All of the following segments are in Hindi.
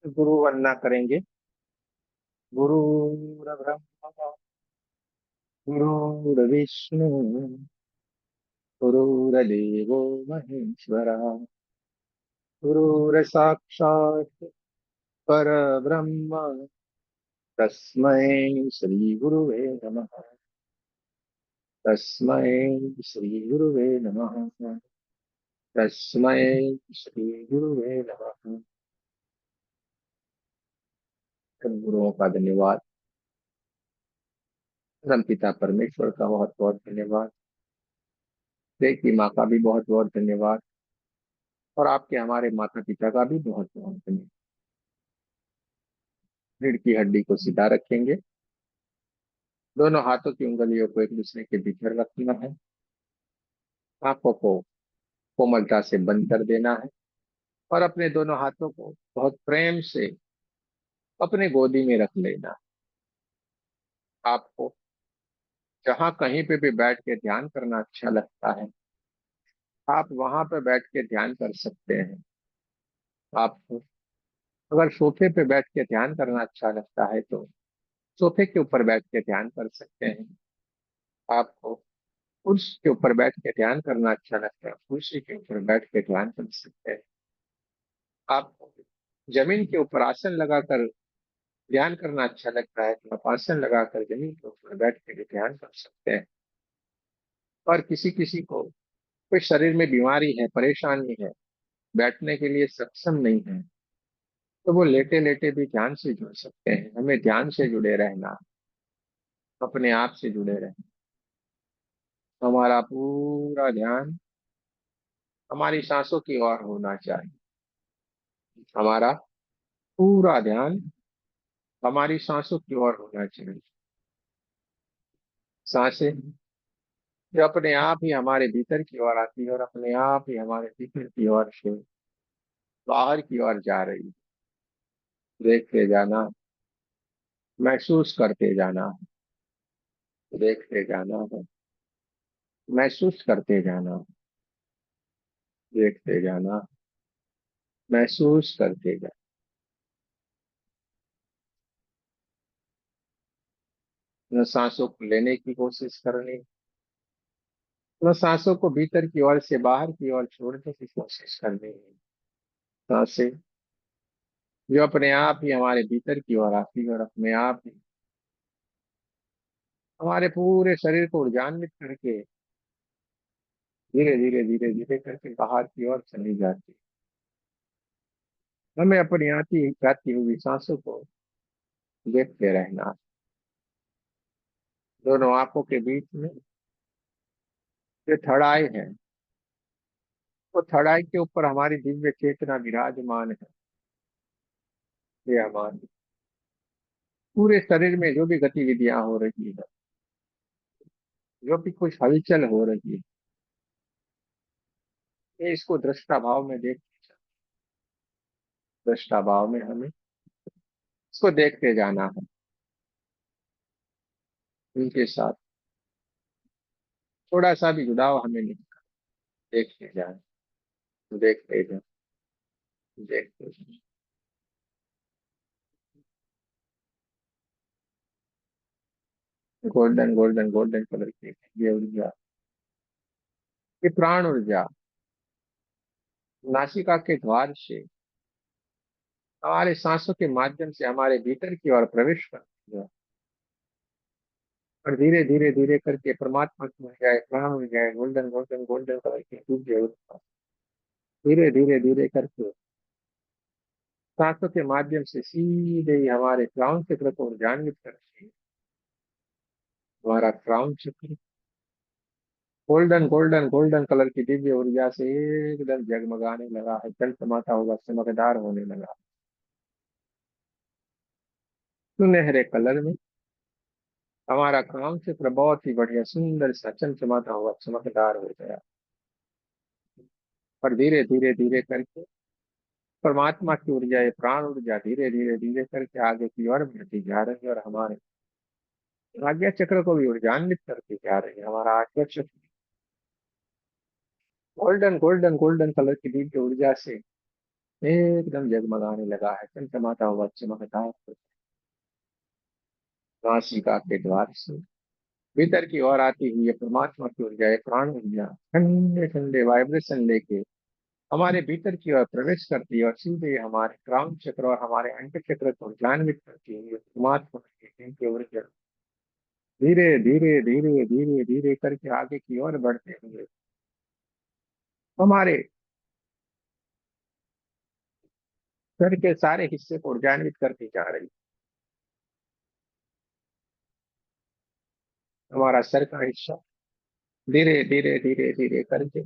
गुरु वंदना करेंगे। गुरु ब्रह्मा गुरुर्विष्णु गुरुर्देवो महेश्वरा गुरुर्साक्षात् परब्रह्म तस्मै श्री गुरुवे नमः। तस्मै श्री गुरुवे नमः। तस्मै श्री गुरुवे नमः। गुरुओं का धन्यवाद। परम पिता परमेश्वर का बहुत बहुत धन्यवाद। देव की माँ का भी बहुत बहुत धन्यवाद। और आपके हमारे माता पिता का भी बहुत बहुत धन्यवाद। रीढ़ की हड्डी को सीधा रखेंगे। दोनों हाथों की उंगलियों को एक दूसरे के भीतर रखना है। आंखों को कोमलता से बंद कर देना है। और अपने दोनों हाथों को बहुत प्रेम से अपने गोदी में रख लेना है। आपको जहाँ कहीं पे भी बैठ के ध्यान करना अच्छा लगता है, आप वहां पे बैठ के ध्यान कर सकते हैं। आपको अगर सोफे पे बैठ के ध्यान करना अच्छा लगता है तो सोफे के ऊपर बैठ के ध्यान कर सकते हैं। आपको कुर्सी के ऊपर बैठ के ध्यान करना अच्छा लगता है, कुर्सी के ऊपर बैठ के ध्यान कर सकते हैं। आपको जमीन के ऊपर आसन लगाकर ध्यान करना अच्छा लगता है तो आप आसन लगाकर जमीन के ऊपर बैठ के ध्यान कर सकते हैं। और किसी किसी को कोई शरीर में बीमारी है, परेशानी है, बैठने के लिए सक्षम नहीं है, तो वो लेटे लेटे भी ध्यान से जुड़ सकते हैं। हमें ध्यान से जुड़े रहना, अपने आप से जुड़े रहना। हमारा पूरा ध्यान हमारी सांसों की ओर होना चाहिए। हमारा पूरा ध्यान हमारी सांसों की ओर होना चाहिए। सांसें जो अपने आप ही हमारे भीतर की ओर आती है और अपने आप ही हमारे भीतर की ओर से बाहर की ओर जा रही है। देखते जाना, महसूस करते जाना, देखते जाना है, महसूस करते जाना, देखते जाना, महसूस करते जाना। न सांसों को लेने की कोशिश करनी, न सांसों को भीतर की ओर से बाहर की ओर छोड़ने की कोशिश करनी। सांसें जो अपने आप ही हमारे भीतर की ओर आती है और अपने आप ही हमारे पूरे शरीर को ऊर्जान्वित करके धीरे धीरे धीरे धीरे करके बाहर की ओर चली जाती है। हमें अपनी आती जाती हुई सांसों को देखते रहना। दोनों आंखों के बीच में जो थड़ाई है, वो थड़ाई के ऊपर हमारी दिव्य चेतना विराजमान है। ये हमारी पूरे शरीर में जो भी गतिविधियां हो रही है, जो भी कुछ हलचल हो रही है, ये इसको दृष्टा भाव में देख, दृष्टा भाव में हमें इसको देखते जाना है। उनके साथ थोड़ा सा भी जुड़ाव हमें नहीं, देखते जाए, देखते जाए, देखते जाए। गोल्डन गोल्डन गोल्डन कलर की ये ऊर्जा, ये प्राण ऊर्जा नासिका के द्वार से हमारे सांसों के माध्यम से हमारे भीतर की ओर प्रवेश करती है। और धीरे धीरे धीरे करके परमात्मा की ऊर्जा, प्राण ऊर्जा, गोल्डन गोल्डन गोल्डन कलर की ऊर्जा धीरे धीरे धीरे करके सांसों के माध्यम से सीधे ही हमारे क्राउन चक्र को ऊर्जान्वित करती है। हमारा क्राउन चक्र गोल्डन गोल्डन गोल्डन कलर की दिव्य ऊर्जा से एकदम जगमगाने लगा है, चमचमाता हुआ, चमकदार होने लगा सुनहरे कलर में। हमारा क्राउन चक्र बहुत ही बढ़िया सुंदर सा चमचमाता हुआ चमकदार हो गया। और धीरे धीरे धीरे करके परमात्मा की ऊर्जा, ये प्राण ऊर्जा धीरे धीरे धीरे करके आगे की ओर बढ़ती जा रही है और हमारे आज्ञा चक्र को भी ऊर्जान्वित करती जा रही है। हमारा आज्ञा चक्र गोल्डन गोल्डन गोल्डन कलर की दिव्य ऊर्जा से एकदम जगमगाने लगा है, चमचमाता हुआ चमकदार नासिका के द्वार से भीतर की ओर आती हुई ये परमात्मा की ऊर्जा, ये प्राण ऊर्जा ठंडे ठंडे वाइब्रेशन लेके हमारे भीतर की ओर प्रवेश करती है और सीधे हमारे क्राउन चक्र और हमारे अंत चक्र को जागृत करती है। ये परमात्मा की ऊर्जा धीरे धीरे धीरे धीरे धीरे करके आगे की ओर बढ़ते हुए हमारे सर के सारे हिस्से को ऊर्जान्वित करती जा रही है। हमारा सर का हिस्सा धीरे धीरे धीरे धीरे करके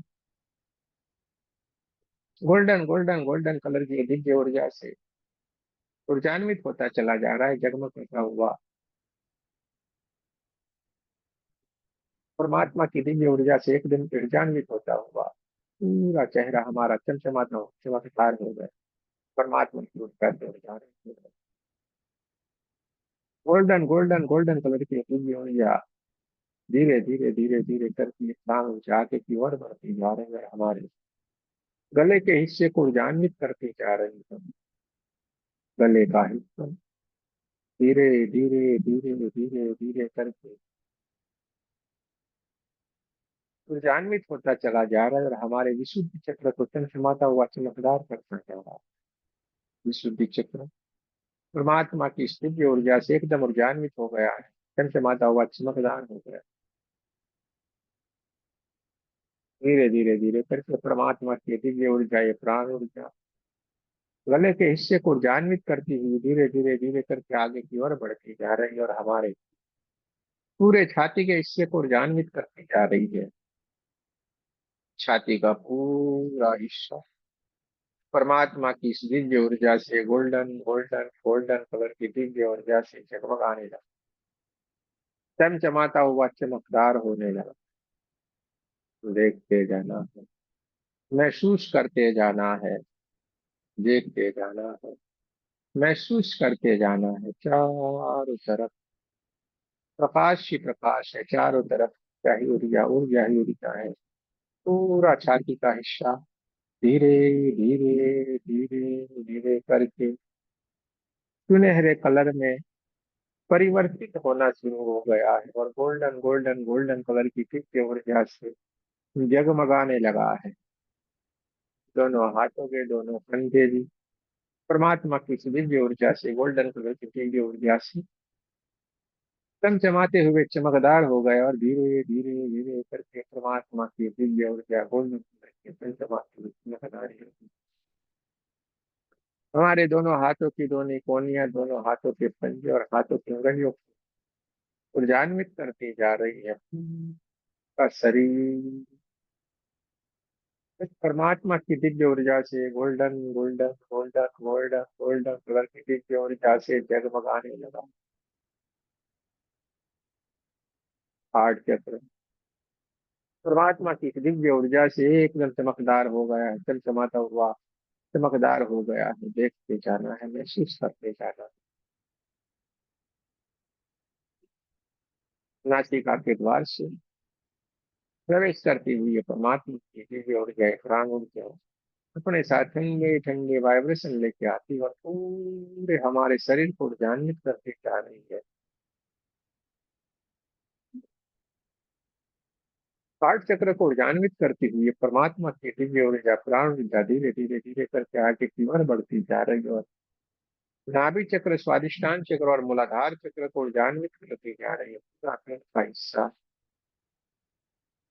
गोल्डन गोल्डन गोल्डन कलर की दिव्य ऊर्जा से ऊर्जान्वित होता चला जा रहा है, जगमग करता हुआ परमात्मा की दिव्य ऊर्जा से एकदम ऊर्जान्वित होता हुआ पूरा चेहरा हमारा चमचमाता चमकदार हो गया। परमात्मा की ऊर्जा से ऊर्जान्वित गोल्डन गोल्डन गोल्डन कलर की दिव्य ऊर्जा धीरे धीरे धीरे धीरे करके प्राण ऊर्जा आगे की ओर बढ़ती जा रही है। हमारे गले के हिस्से को ऊर्जान्वित करती जा रही है। गले का हिस्सा धीरे धीरे धीरे धीरे धीरे करके ऊर्जान्वित होता चला जा रहा है और हमारे विशुद्ध चक्र को चमचमाता हुआ चमकदार करता जा रहा है। विशुद्धि चक्र परमात्मा की इस दिव्य ऊर्जा से एकदम ऊर्जान्वित हो गया है, चमचमाता हुआ चमकदार हो गया। धीरे धीरे धीरे करके परमात्मा की दिव्य ऊर्जा, ये प्राण ऊर्जा गले के हिस्से को ऊर्जान्वित करती हुई धीरे धीरे धीरे करके आगे की ओर बढ़ती जा रही है और हमारे पूरे छाती के हिस्से को ऊर्जान्वित करती जा रही है। छाती का पूरा हिस्सा परमात्मा की इस दिव्य ऊर्जा से गोल्डन गोल्डन गोल्डन कलर की दिव्य ऊर्जा से जगमगाने लगा, चमचमाता हुआ चमकदार होने लगा। देखते जाना है, महसूस करते जाना है, देखते जाना है, महसूस करते जाना है। चारों तरफ प्रकाश ही प्रकाश है, चारों तरफ क्या ही ऊर्जा ऊर्जा ही ऊर्जा है। पूरा छाती का हिस्सा धीरे धीरे धीरे धीरे करके सुनहरे कलर में परिवर्तित होना शुरू हो गया है और गोल्डन गोल्डन गोल्डन कलर की दिव्य ऊर्जा से जगमगाने लगा है। दोनों हाथों के दोनों कंधे भी परमात्मा की इस दिव्य ऊर्जा से गोल्डन कलर की दिव्य ऊर्जा से चमचमाते हुए चमकदार हो गए और धीरे धीरे धीरे करके परमात्मा की दिव्य ऊर्जा गोल्डन कलर की चमचमाती हुई चमकदार है। हमारे दोनों हाथों की दोनों कोनियां, दोनों हाथों के पंजे और हाथों की उंगलियों को ऊर्जान्वित करती जा रही है। का शरीर इस परमात्मा की दिव्य ऊर्जा से golden golden golden golden golden colour की दिव्य ऊर्जा से जगमगाने लगा। हार्ट चक्र परमात्मा की इस दिव्य ऊर्जा से एकदम चमकदार हो गया है, चमचमाता हुआ चमकदार हो गया है। देखते जाना है, महसूस करते जाना है। नासिका के द्वार से प्रवेश करती हुई है परमात्मा की दिव्य ऊर्जा, प्राण ऊर्जा अपने साथ ठंडे ठंडे वाइब्रेशन लेके आती है और पूरे हमारे शरीर को ऊर्जान्वित करती जा रही है। हार्ट चक्र को ऊर्जान्वित करती हुई परमात्मा की दिव्य ऊर्जा प्राण ऊर्जा धीरे धीरे धीरे करके आगे की ओर बढ़ती जा रही है और नाभि चक्र, स्वादिष्टान चक्र और मूलाधार चक्र को ऊर्जान्वित करती जा रही है। पूरा पेट का हिस्सा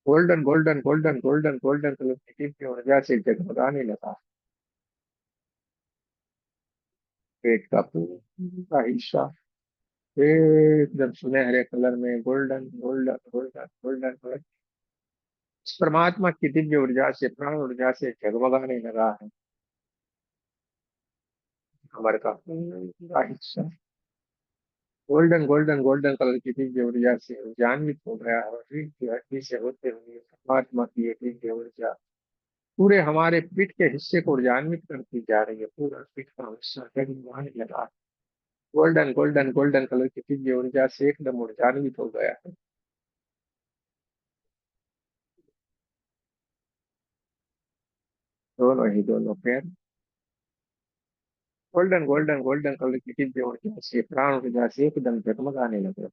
golden golden golden golden golden colour की दिव्य ऊर्जा से जगमगाने लगा। पेट का पूरा हिस्सा एकदम सुनहरे कलर में golden golden golden golden colour इस परमात्मा की दिव्य ऊर्जा से प्राण ऊर्जा से जगमगाने लगा है। कमर का पूरा हिस्सा गोल्डन गोल्डन गोल्डन कलर की दिव्य ऊर्जा से ऊर्जान्वित हो गया है और रीढ़ की हड्डी से होते हुए परमात्मा की ये दिव्य ऊर्जा पूरे हमारे पीठ के हिस्से को ऊर्जान्वित करती जा रही है। पूरा पीठ का हिस्सा जगमगाने लगा है। गोल्डन गोल्डन गोल्डन कलर की दिव्य ऊर्जा से एकदम ऊर्जान्वित हो गया है। दोनों ही दोनों पैर गोल्डन गोल्डन गोल्डन कलर की दिव्य ऊर्जा से, प्राण ऊर्जा से एकदम जगमगाने लगे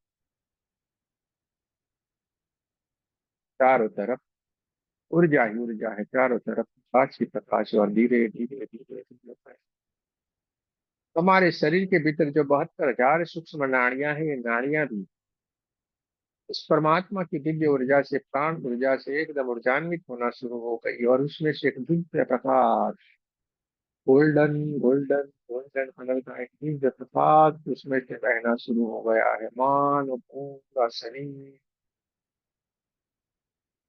चारों तरफ। ऊर्जा ही ऊर्जा है चारों तरफ, प्रकाश ही प्रकाश, और धीरे धीरे धीरे धीरे हमारे शरीर के भीतर जो 72,000 सूक्ष्म नाड़ियां हैं, ये नाड़ियां भी उस परमात्मा की दिव्य ऊर्जा से, प्राण ऊर्जा से एकदम ऊर्जान्वित होना शुरू हो गई, और उसमें से एक Divya Prakash, golden golden golden colour का एक दिव्य प्रकाश उसमें से बहना शुरू हो गया है। मानो पूरा शरीर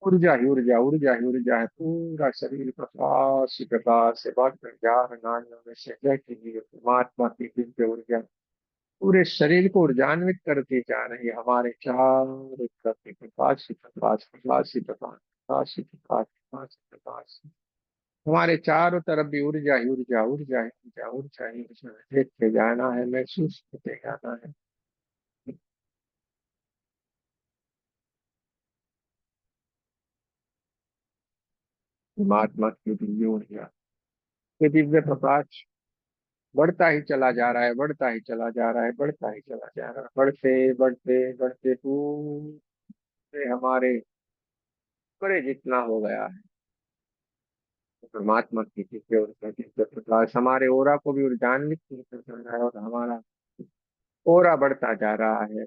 ऊर्जा ही ऊर्जा, ऊर्जा ही ऊर्जा है, पूरा शरीर प्रकाश ही प्रकाश से, 72,000 नाड़ियों में से बहती हुई परमात्मा की दिव्य ऊर्जा पूरे शरीर को ऊर्जान्वित करती जा रही है। हमारे चारों तरफ ही प्रकाश ही प्रकाश, प्रकाश ही प्रकाश, प्रकाश ही प्रकाश, प्रकाश ही प्रकाश। हमारे चारों तरफ भी ऊर्जा ही ऊर्जा, ऊर्जा ही ऊर्जा, ऊर्जा ही ऊर्जा। देखते जाना है, महसूस करते जाना है। परमात्मा की दिव्य ऊर्जा, ये दिव्य प्रकाश बढ़ता ही चला जा रहा है, बढ़ता ही चला जा रहा है, बढ़ता ही चला जा रहा है, बढ़ते बढ़ते बढ़ते पूरे हमारे पूरे जितना हो गया है। परमात्मा की दिव्य ऊर्जा, दिव्य प्रकाश हमारे ओरा को भी ऊर्जान्वित कर रहा है, और हमारा ओरा बढ़ता जा रहा है।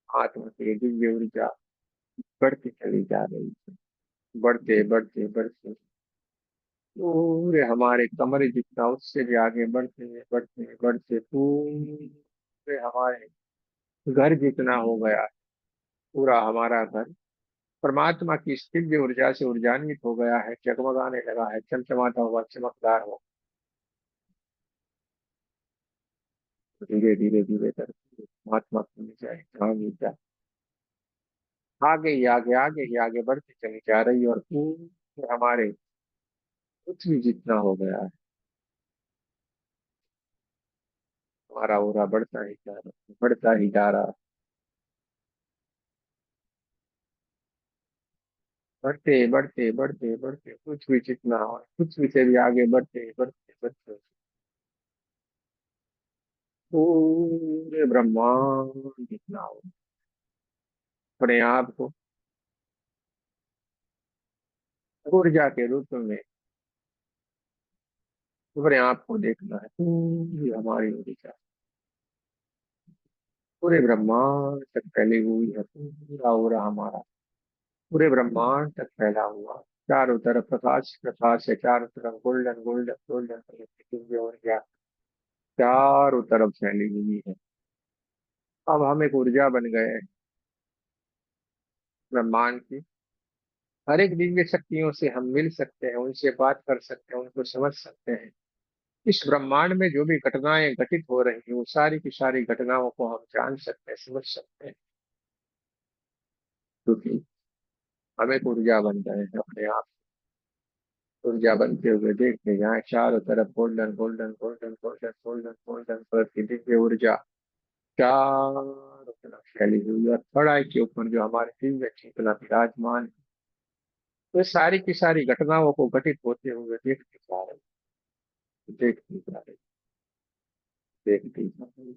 आत्मा की दिव्य ऊर्जा बढ़ती चली जा रही है, बढ़ते बढ़ते बढ़ते पूरे हमारे कमरे जितना, उससे भी आगे बढ़ते बढ़ते बढ़ते पूरे हमारे घर जितना हो गया है। पूरा हमारा घर परमात्मा की इस दिव्य ऊर्जा से ऊर्जान्वित हो गया है, जगमगाने लगा है, चमचमाता हुआ, चमकदार हो। धीरे धीरे धीरे करके महात्मा की जाए, आगे जाए, आगे ही आगे, आगे ही आगे बढ़ती चली जा रही है, और पूरे हमारे पृथ्वी जितना हो गया है। हमारा ओरा बढ़ता ही जा रहा है, बढ़ता ही जा रहा है, बढ़ते बढ़ते बढ़ते बढ़ते पृथ्वी जितना हो, पृथ्वी से भी आगे बढ़ते बढ़ते बढ़ते पूरे ब्रह्मांड जितना हो। अपने आप को ऊर्जा के रूप में, अपने आप को देखना है, पूरी हमारी ऊर्जा पूरे ब्रह्मांड तक फैली हुई है, पूरा ओरा हमारा पूरे ब्रह्मांड तक फैला हुआ। चारों तरफ प्रकाश प्रकाश है, चारों तरफ गोल्डन गोल्डन गोल्डन कलर की दिव्य ऊर्जा चारों तरफ फैली हुई है। अब हम एक ऊर्जा बन गए हैं ब्रह्मांड की। हर एक दिव्य शक्तियों से हम मिल सकते हैं, उनसे बात कर सकते हैं, उनको समझ सकते हैं। इस ब्रह्मांड में जो भी घटनाएं घटित हो रही हैं, वो सारी की सारी घटनाओं को हम जान सकते हैं, समझ सकते हैं, क्योंकि हम एक ऊर्जा बन गए हैं अपने आप। ऊर्जा बनते हुए देखते यहाँ चारों तरफ golden golden golden golden golden golden colour की दिव्य ऊर्जा चारों तरफ फैली हुई है, और कड़ाई के ऊपर जो हमारे दिव्य चेतना विराजमान है, तो सारी की सारी घटनाओं को घटित होते हुए देखते जा रहे, देखते जा रहे, देखते जा रहे।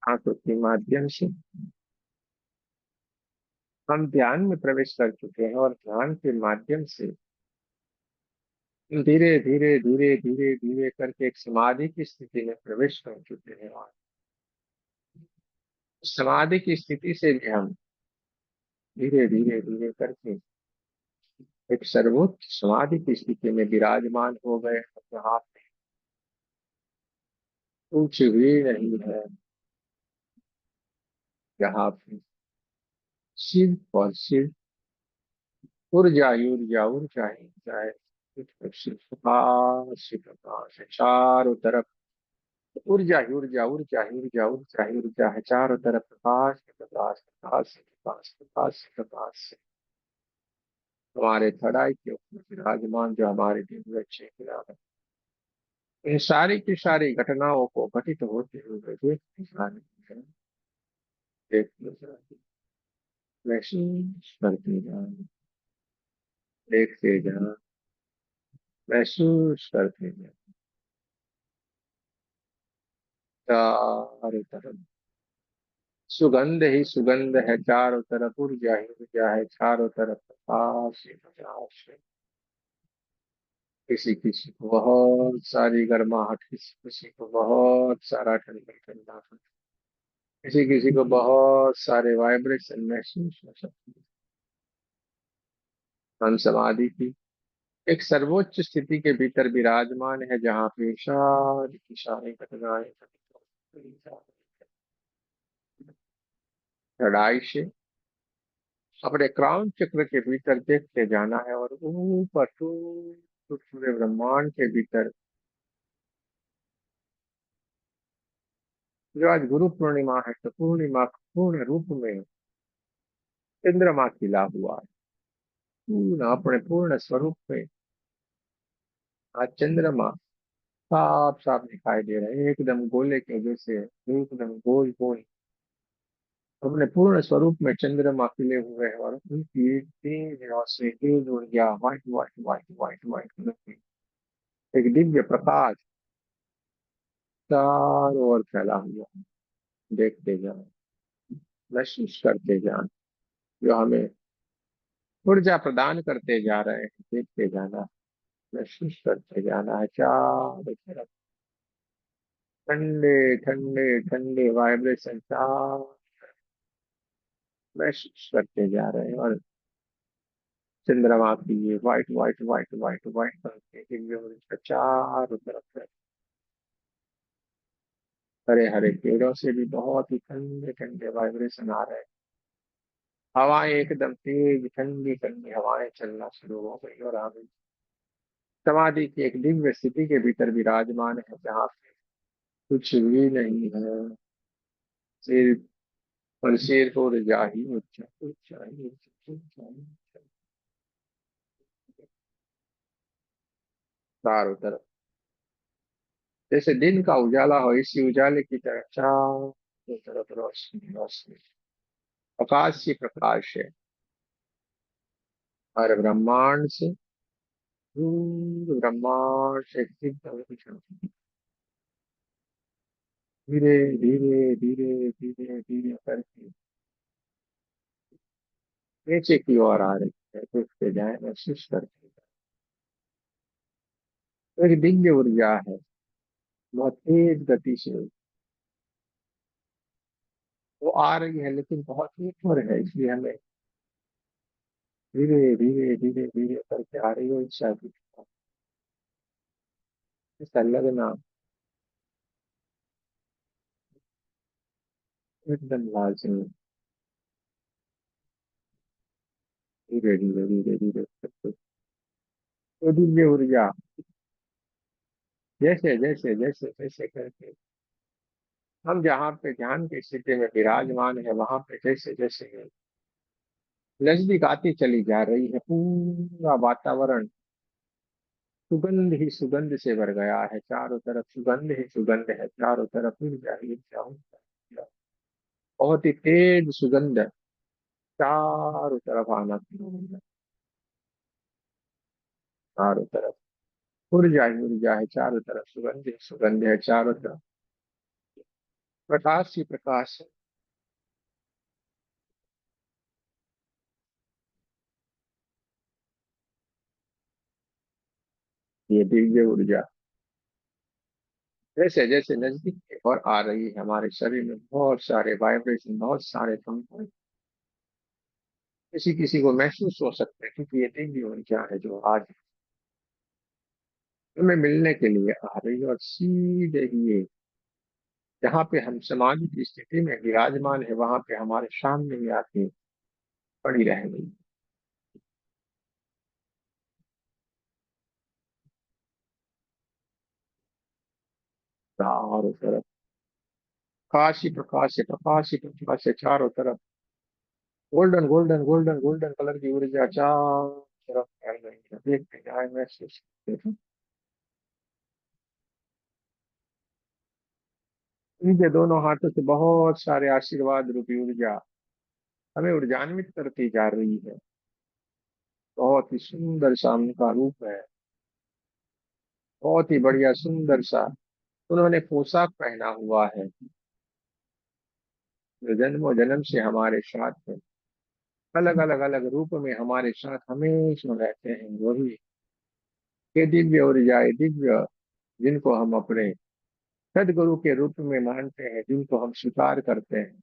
आंखों के माध्यम से हम ध्यान में प्रवेश कर चुके हैं, और ध्यान के माध्यम से धीरे धीरे धीरे धीरे धीरे करके एक समाधि की स्थिति में प्रवेश कर चुके हैं, और उस समाधि की स्थिति से भी हम धीरे धीरे धीरे करके एक सर्वोच्च समाधि की स्थिति में विराजमान हो गए, जहाँ पे कुछ भी नहीं है, जहाँ पे सिर्फ और सिर्फ ऊर्जा ही ऊर्जा, ऊर्जा ही ऊर्जा है। सिर्फ प्रकाश ही प्रकाश है चारों तरफ, ऊर्जा ही ऊर्जा, ऊर्जा ही ऊर्जा, ऊर्जा ही ऊर्जा है चारों तरफ, प्रकाश ही प्रकाश, प्रकाश ही प्रकाश, प्रकाश ही प्रकाश। हमारे थड़ाई के ऊपर विराजमान जो हमारे दिव्य चेतना है, इन सारी की सारी घटनाओं को घटित होते हुए देखते जाने, देखते जाने, महसूस करते जाने, देखते जाना, महसूस करते जाना, चारों तरफ सुगंध ही सुगंध है, चारों तरफ ऊर्जा ही ऊर्जा है, चारों तरफ प्रकाश ही प्रकाश है। किसी किसी को बहुत सारी गर्माहट, किसी किसी को बहुत सारा ठंडा ठंडा, किसी किसी को बहुत सारे वाइब्रेशन महसूस हो सकते हैं। हम समाधि की एक सर्वोच्च स्थिति के भीतर विराजमान है, जहाँ पे सारी की सारी घटनाएं घटित होती हैं। चढ़ाई से अपने क्राउन चक्र के भीतर देखते जाना है, और ऊपर तो पूरे ब्रह्मांड के भीतर, जो आज गुरु पूर्णिमा है, तो पूर्णिमा पूर्ण रूप में चंद्रमा खिला हुआ है, पूर्ण अपने पूर्ण स्वरूप में आज चंद्रमा साफ साफ दिखाई दे रहे हैं, एकदम गोले के जैसे, एकदम गोल गोल अपने पूर्ण स्वरूप में चंद्रमा खिले हुए हैं, और उनकी तेज रोशनी, तेज ऊर्जा, white white white white white colour की एक दिव्य प्रकाश चारों ओर फैला हुआ है। देखते जाओ, महसूस करते जाओ, जो हमें ऊर्जा प्रदान करते जा रहे हैं, देखते जाना, महसूस करते जाना है। चारों तरफ ठंडे ठंडे ठंडे वाइब्रेशन चार महसूस करते जा रहे हैं, और चंद्रमा की ये white white white white white colour के दिव्य ऊर्जा चारों तरफ है। हरे हरे पेड़ों से भी बहुत ही ठंडे ठंडे वाइब्रेशन आ रहे हैं। हवाएं एकदम तेज ठंडी ठंडी हवाएं चलना शुरू हो गई, और हम समाधि की एक दिव्य स्थिति के भीतर विराजमान है, जहाँ कुछ भी नहीं है, सिर्फ और सिर्फ ऊर्जा ही ऊर्जा, ऊर्जा ही ऊर्जा, ऊर्जा ही ऊर्जा, चारों तरफ जैसे दिन का उजाला हो, इसी उजाले की तरह चारों तरफ रोशनी रोशनी, प्रकाश ही प्रकाश है। और ब्रह्मांड से दूर, ब्रह्मांड से एकदम धीरे धीरे धीरे धीरे धीरे करके नीचे की ओर आ रही है, देखते जाए, महसूस करते जाए। एक दिव्य ऊर्जा है, बहुत तेज गति से वो आ रही है, लेकिन बहुत ऊपर है, इसलिए हमें धीरे धीरे धीरे धीरे करके आ रही है। इच्छा की ऐसा लगना एकदम लाजमी, धीरे धीरे धीरे धीरे करके वो दिव्य ऊर्जा जैसे जैसे जैसे जैसे करके हम जहाँ पे ध्यान की स्थिति में विराजमान है, वहां पे जैसे जैसे नजदीक आती चली जा रही है, पूरा वातावरण सुगंध ही सुगंध से भर गया है, चारों तरफ सुगंध ही सुगंध है, चारों तरफ ऊर्जा ही ऊर्जा ऊर्जा। बहुत ही तेज सुगंध चारों तरफ आना शुरू हो गया, चारों तरफ ऊर्जा ही ऊर्जा है, चारों तरफ सुगंध ही सुगंध है, चारों तरफ प्रकाश ही प्रकाश है। ये दिव्य ऊर्जा जैसे जैसे नजदीक की ओर आ रही है, हमारे शरीर में बहुत सारे वाइब्रेशन, बहुत सारे कंपन किसी किसी को महसूस हो सकते हैं, क्योंकि ये दिव्य ऊर्जा है जो आज हमें मिलने के लिए आ रही है, और सीधे ही ये जहाँ पे हम समाधि की स्थिति में विराजमान है, वहां पे हमारे सामने ही आके पड़ी रह गई, चारों तरफ प्रकाश ही प्रकाश है, प्रकाश ही प्रकाश है, चारों तरफ golden golden golden golden colour की ऊर्जा चार तरफ फैल रही है, देखते जाए महसूस करते हैं। इनके दोनों हाथों से बहुत सारे आशीर्वाद रूपी ऊर्जा हमें ऊर्जान्वित करती जा रही है। बहुत ही सुंदर सा उनका रूप है, बहुत ही बढ़िया सुंदर सा उन्होंने पोशाक पहना हुआ है, जो जन्मों जन्म से हमारे साथ है, अलग अलग अलग रूप में हमारे साथ हमेशा रहते हैं। वही ये दिव्य ऊर्जाएं, दिव्य, जिनको हम अपने सदगुरु के रूप में मानते हैं, जिनको हम स्वीकार करते हैं,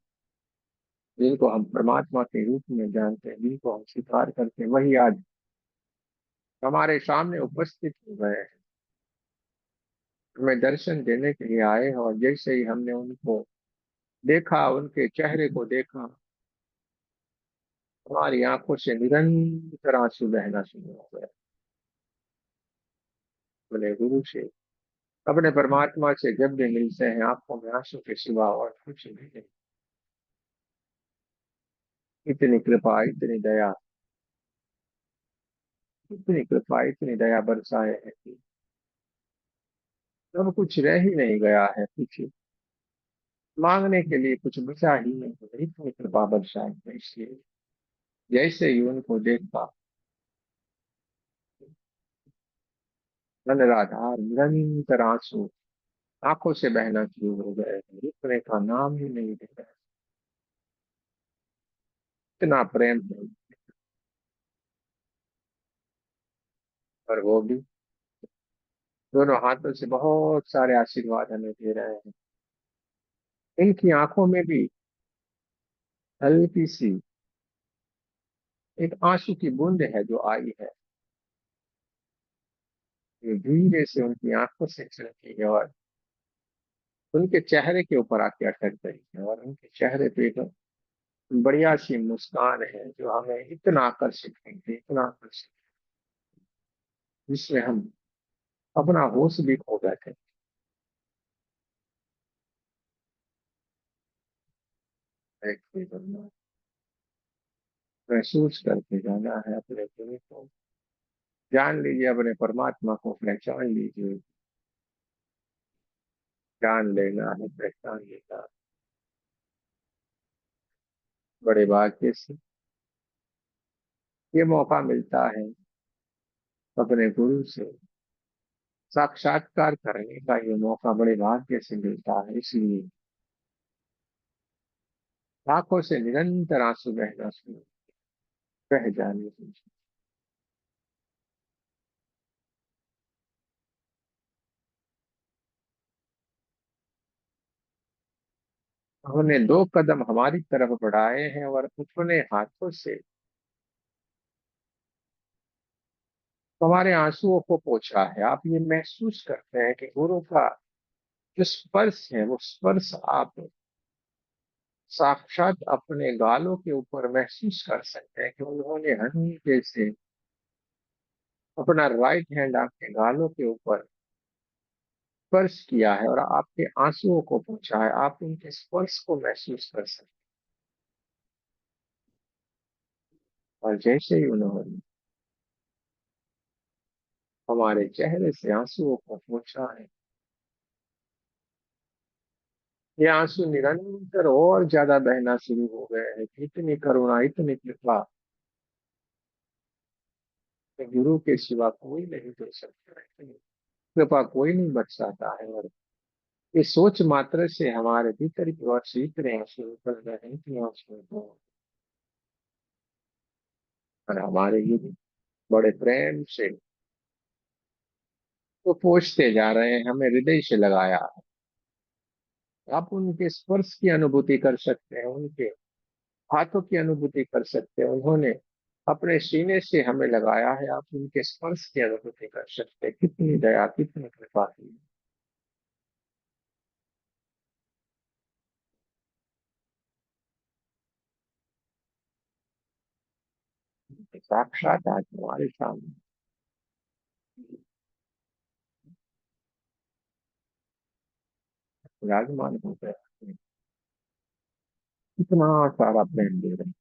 जिनको हम परमात्मा के रूप में जानते हैं, जिनको हम स्वीकार करते हैं, वही आज हमारे सामने उपस्थित हो गए हैं, हमें दर्शन देने के लिए आए हैं। और जैसे ही हमने उनको देखा, उनके चेहरे को देखा, हमारी आंखों से निरंतर आंसू बहना शुरू हो गए। अपने गुरु से, अपने परमात्मा से जब भी मिलते हैं, आंखों में आंसू के सिवा और कुछ नहीं। इतनी कृपा, इतनी दया, इतनी कृपा, इतनी दया बरसाए है कि अब कुछ रह ही नहीं गया है, कुछ मांगने के लिए कुछ बचा ही नहीं है। इतनी कृपा बरसाए है। इसलिए जैसे ही उनको देखा, धनराधार निरंतर आंसू आंखों से बहना शुरू हो गए हैं, रुकने का नाम ही नहीं ले रहे। इतना प्रेम है। और वो भी दोनों हाथों से बहुत सारे आशीर्वाद हमें दे रहे हैं। इनकी आंखों में भी हल्की सी एक आंसू की बूंद है जो आई है, जो धीरे से उनकी आंखों से चलती है और उनके चेहरे के ऊपर आके अटक गई है। और उनके चेहरे पे एक बढ़िया सी मुस्कान है, जो हमें इतना आकर्षित करती है, इतना आकर्षित, जिसमें हम अपना होश भी खो बैठे। एक महसूस करके जाना है अपने गुरु को, जान लीजिए, अपने परमात्मा को पहचान लीजिए। जान लेना है, पहचान लेना, बड़े भाग्य से ये मौका मिलता है अपने गुरु से साक्षात्कार करने का। ये मौका बड़े भाग्य से मिलता है। इसलिए आंखों से निरंतर आंसू बहना शुरू, बह जाने दीजिए। उन्होंने दो कदम हमारी तरफ बढ़ाए हैं और अपने हाथों से हमारे आंसुओं को पोंछा है। आप ये महसूस करते हैं कि गुरु का जो स्पर्श है, वो स्पर्श आप साक्षात अपने गालों के ऊपर महसूस कर सकते हैं कि उन्होंने हल्के से अपना राइट हैंड आपके गालों के ऊपर स्पर्श किया है और आपके आंसुओं को पोंछा है। आप उनके स्पर्श को महसूस कर सकते हैं। और जैसे ही उन्होंने हमारे चेहरे से आंसुओं को पोंछा है, ये आंसू निरंतर और ज्यादा बहना शुरू हो गए हैं। इतनी करुणा, इतनी कृपा कि गुरु के सिवा कोई नहीं दे सकता है। इतनी कृपा कोई नहीं बरसाता है। और ये सोच मात्र से हमारे भीतर की ओर से इतने आंसू निकल रहे हैं, इतने आंसू निकल रहे हैं। और हमारे गुरु बड़े प्रेम से वो पूछते जा रहे हैं, हमें हृदय से लगाया है। आप उनके स्पर्श की अनुभूति कर सकते हैं, उनके हाथों की अनुभूति कर सकते हैं। उन्होंने अपने सीने से हमें लगाया है, आप उनके स्पर्श की अनुभूति कर सकते हैं। कितनी दया, कितनी कृपा की। साक्षात आज हमारे सामने विराजमान हो गया, इतना सारा प्रेम दे रहे हैं।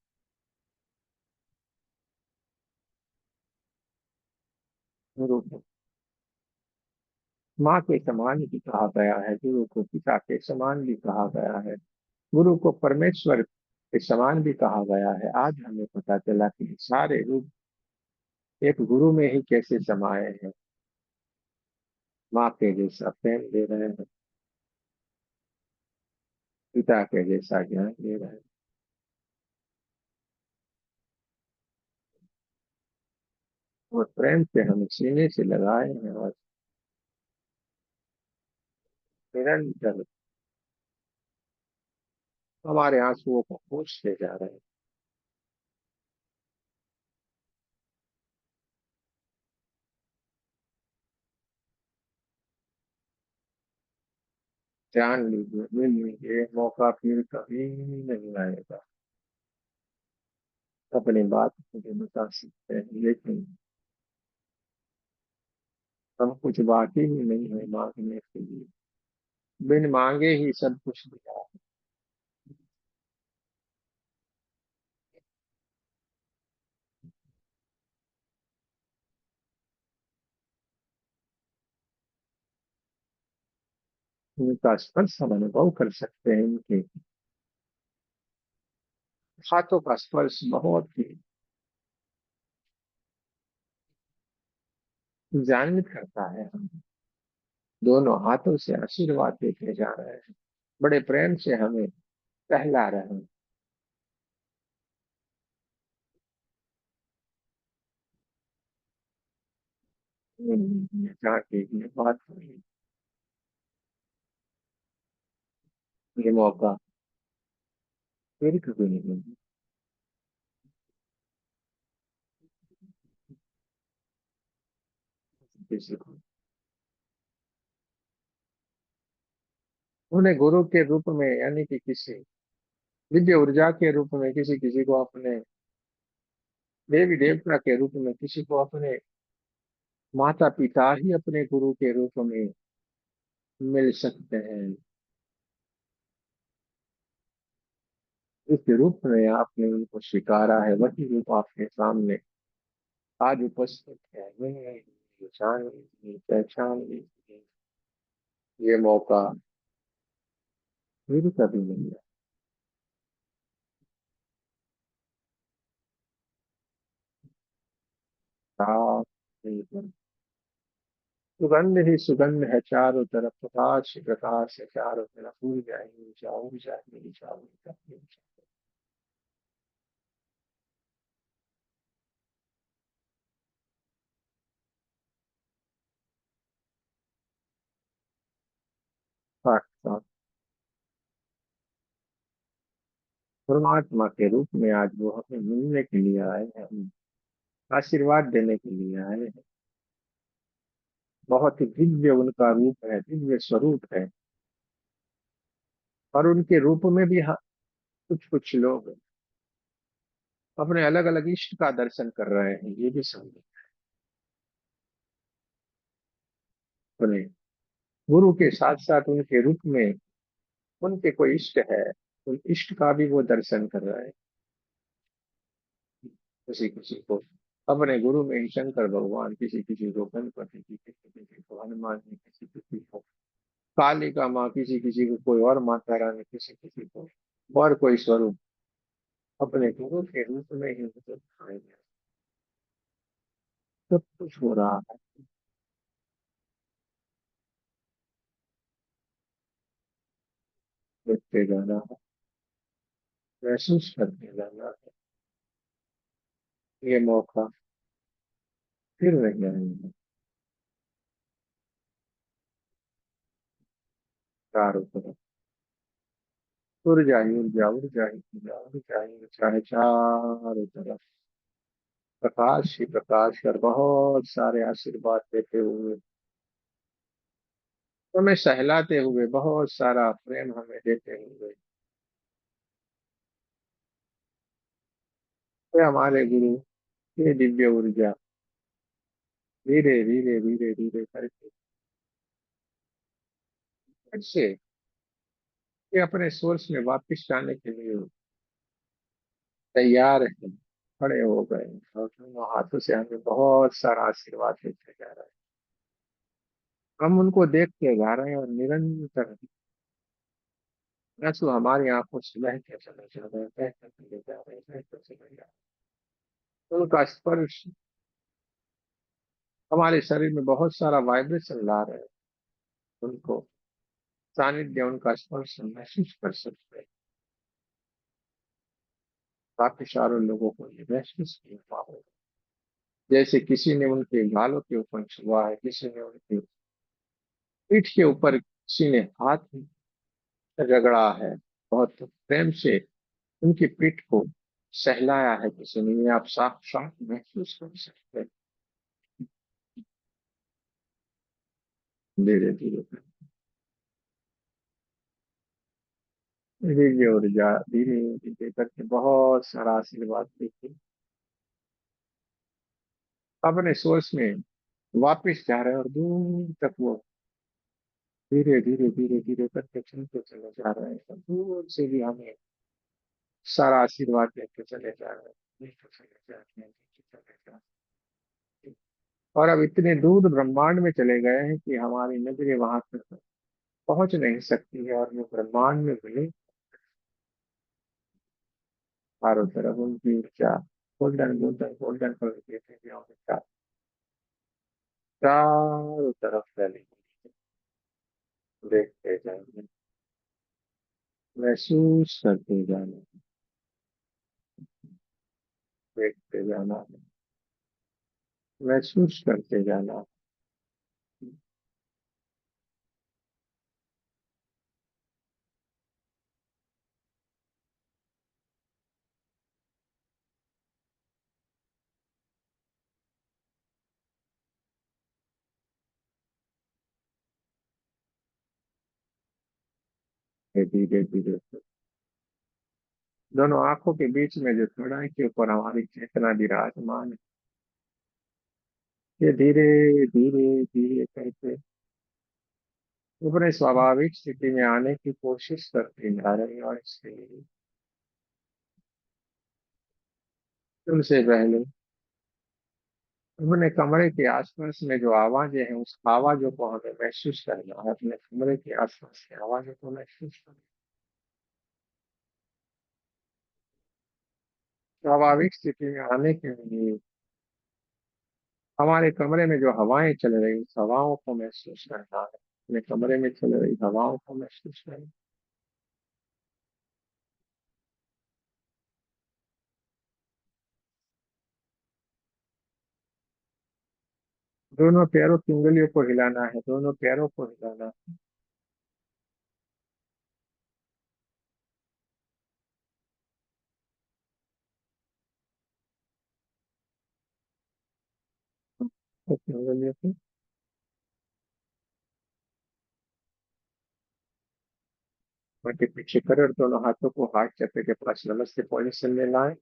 गुरु को माँ के समान भी कहा गया है, गुरु को पिता के समान भी कहा गया है, गुरु को परमेश्वर के समान भी कहा गया है। आज हमें पता चला कि सारे रूप एक गुरु में ही कैसे समाये हैं। माँ के जैसा प्रेम दे रहे हैं, पिता के जैसा ज्ञान दे रहे हैं, और प्रेम से हम सीने से लगाए हैं और निरंतर हमारे आंसुओं को पोंछते जा रहे हैं। जान लीजिए, मिल लीजिए, मौका फिर कभी नहीं आएगा। अपनी बात मुझे बता सकते हैं, लेकिन हम कुछ बाकी ही नहीं है मांगने के लिए। बिन मांगे ही सब कुछ दिया। उनका स्पर्श हम अनुभव कर सकते हैं, उनके हाथों का स्पर्श बहुत ही जागृत करता है। हम दोनों हाथों से आशीर्वाद देते जा रहे हैं, बड़े प्रेम से हमें कहला रहे हैं। जाके ये बात हुई, ये मौका फिर कभी नहीं मिलेगा किसी को। उन्हें गुरु के रूप में, यानी कि किसी दिव्य ऊर्जा के रूप में, किसी किसी को अपने देवी देवता के रूप में, किसी को अपने माता पिता ही अपने गुरु के रूप में मिल सकते हैं। इस रूप में आपने उनको स्वीकारा है, वही रूप आपके सामने आज उपस्थित है। ये जान लीजिए, पहचान लीजिए, ये मौका फिर कभी नहीं आता। सुगंध ही सुगंध है चारों तरफ, प्रकाश ही प्रकाश है चारों तरफ। उड़ जाएंगे, जाओ जाएंगे, जाओ जाएंगे। साक्षात परमात्मा के रूप में आज वो हमें मिलने के लिए आए हैं, हमें आशीर्वाद देने के लिए आए हैं। बहुत ही दिव्य उनका रूप है, दिव्य स्वरूप है। और उनके रूप में भी कुछ कुछ लोग अपने अलग अलग इष्ट का दर्शन कर रहे हैं, ये भी समझे। अपने गुरु के साथ साथ उनके रूप में उनके कोई इष्ट है, उन इष्ट का भी वो दर्शन कर रहे हैं। किसी किसी को अपने गुरु में ही शंकर भगवान, किसी किसी को गणपति जी, किसी किसी को हनुमान जी, किसी किसी को कालिका माँ, किसी किसी को कोई और माता रानी, किसी किसी को और कोई स्वरूप अपने गुरु के रूप में ही उनको दिखाई दे। सब कुछ हो रहा है, देखते जाना है, महसूस करते जाना है। ये मौका फिर नहीं आएगा। चारों तरफ ऊर्जा ही ऊर्जा, ऊर्जा ही ऊर्जा, ऊर्जा ही ऊर्जा है चारों तरफ। प्रकाश ही प्रकाश और बहुत सारे आशीर्वाद देते हुए, हमें सहलाते हुए, बहुत सारा प्रेम हमें देते हुए। ये हमारे गुरु, ये दिव्य ऊर्जा धीरे धीरे धीरे धीरे करके फिर से ये अपने सोर्स में वापस जाने के लिए तैयार है। खड़े हो गए और दोनों हाथों से हमें बहुत सारा आशीर्वाद देते जा रहे हैं। हम उनको देखते जा रहे हैं और निरंतर आंसू हमारी आंखों से बहते चले जा रहे हैं, बहते चले जा रहे हैं, बहते चले जा रहे हैं। उनका स्पर्श हमारे शरीर में बहुत सारा वाइब्रेशन ला रहे हैं। उनको सानिध्य, उनका स्पर्श हम महसूस कर सकते हैं। काफी सारे लोगों को ये महसूस नहीं हुआ होगा। जैसे किसी ने उनके गालों के ऊपर छुआ है, किसी ने उनकी पीठ के ऊपर, किसी ने हाथ रगड़ा है, बहुत प्रेम से उनकी पीठ को सहलाया है किसी ने, ये आप साफ साफ महसूस कर सकते हैं। धीरे धीरे धीरे ऊर्जा धीरे धीरे करके बहुत सारा आशीर्वाद देखिए अपने सोर्स में वापिस जा रहे हैं और दूर तक वो धीरे धीरे धीरे धीरे करके चलते चले जा रहे हैं। तो दूर से भी हमें सारा आशीर्वाद देते चले जा रहे हैं, देते चले जा रहे हैं, देते चले जा रहे हैं। और अब इतने दूर ब्रह्मांड में चले गए हैं कि हमारी नजरें वहां तक पहुंच नहीं सकती है, और वो ब्रह्मांड में मिले चारों तरफ उनकी ऊर्जा गोल्डन गोल्डन गोल्डन कलर के थे जो हमें चारों तरफ फैली हुई है। देखते जाना, महसूस करते जाना, देखते जाना, महसूस करते जाना। धीरे धीरे दोनों आंखों के बीच में जो थोड़ा के ऊपर हमारी चेतना विराजमान है, ये धीरे धीरे धीरे करके अपने स्वाभाविक स्थिति में आने की कोशिश करते जा रहे हैं। और इसके लिए तुमसे पहले अपने कमरे के आसपास में जो आवाजें हैं, उस आवाजों को हमें महसूस करना है। अपने कमरे के आसपास की आवाजों को महसूस करना, स्वाभाविक स्थिति में आने के लिए हमारे कमरे में जो हवाएं चल रही, उस हवाओं को महसूस करना है। अपने कमरे में चल रही हवाओं को महसूस करना। दोनों पैरों की उंगलियों को हिलाना है, दोनों पैरों को हिलाना है। अपनी उंगलियों को उनके पीछे करें और दोनों हाथों को हाथ चक्र के पास नमस्ते पोजीशन में लाएं।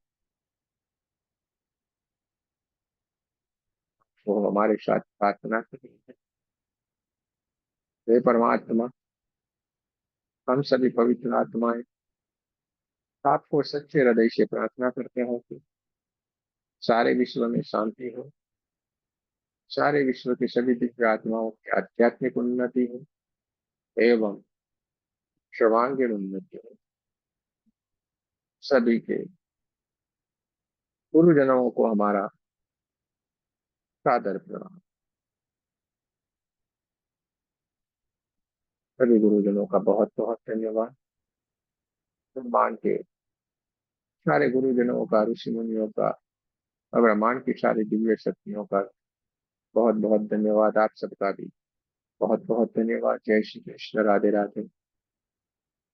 वो हमारे साथ प्रार्थना करेंगे। हे परमात्मा, हम सभी पवित्र आत्माएं आपको सच्चे हृदय से प्रार्थना करते हैं कि सारे विश्व में शांति हो, सारे विश्व की सभी दिव्य आत्माओं की आध्यात्मिक उन्नति हो एवं सर्वांगीण उन्नति हो। सभी के गुरुजनों को हमारा सादर प्रणाम। सभी गुरुजनों का बहुत बहुत धन्यवाद। ब्रह्मांड के सारे गुरुजनों का, ऋषि मुनियों का और ब्रह्मांड की सारी दिव्य शक्तियों का बहुत बहुत धन्यवाद। आप सबका भी बहुत बहुत धन्यवाद। जय श्री कृष्ण, राधे राधे।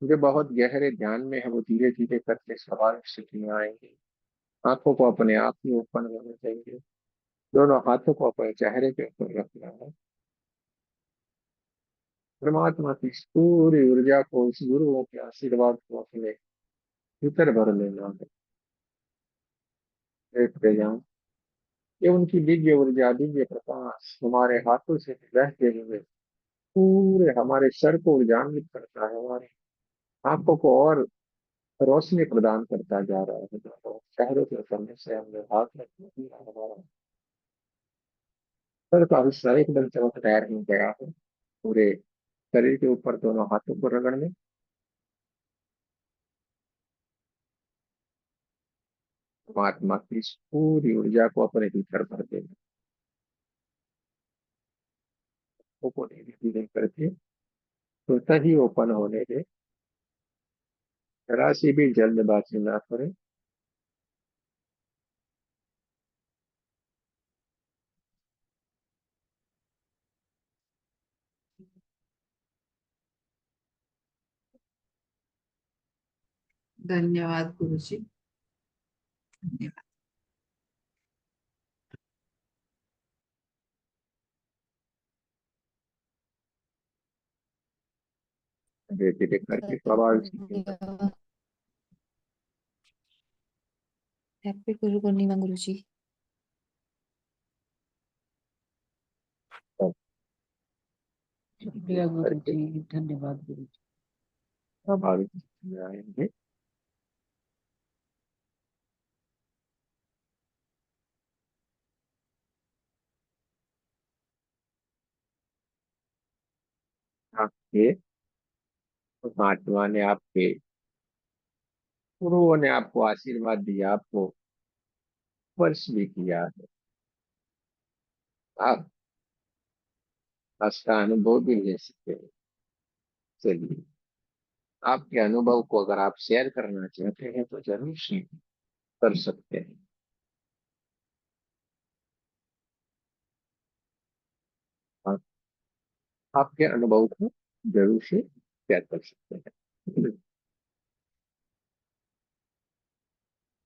जो बहुत गहरे ध्यान में है वो धीरे धीरे करके स्वाभाविक स्थिति में आएंगे। आंखों को अपने आप ही ओपन होने चाहिए। दोनों हाथों को अपने चेहरे के ऊपर रखना है। परमात्मा की इस पूरी ऊर्जा को, इस गुरुओं के आशीर्वाद को अपने भीतर भर लेना है। देखते जाओ ये उनकी दिव्य ऊर्जा, दिव्य प्रकाश हमारे हाथों से बहते हुए पूरे हमारे सर को उजागर करता है, हमारी आंखों को और रोशनी प्रदान करता जा रहा है। तो शहरों के समय से हमने भाग में हमारा सर का हिस्सा एकदम चमकदार हो गया है। पूरे शरीर के ऊपर दोनों हाथों को रगड़ने, परमात्मा की इस पूरी ऊर्जा को अपने भीतर भर देना। को धीरे धीरे करके स्वतः ही ओपन होने दे। जरा सी भी जल्दबाजी ना करें। धन्यवाद गुरुजी। धन्यवाद। धीरे धीरे करके स्वाभाविक सीखेंगे। हैप्पी गुरु पूर्णिमा गुरुजी। तब शुक्रिया गुरु करके जी, धन्यवाद गुरु जी। स्वाभाविक स्थिति में आएंगे। आपके महात्मा ने, आपके गुरुओं ने आपको आशीर्वाद दिया, आपको स्पर्श भी किया है। आप उसका अनुभव भी ले सकते हैं। चलिए, आपके अनुभव को अगर आप शेयर करना चाहते हैं तो जरूर शेयर कर सकते हैं। आप आपके अनुभव को जरूर से शेयर कर सकते हैं,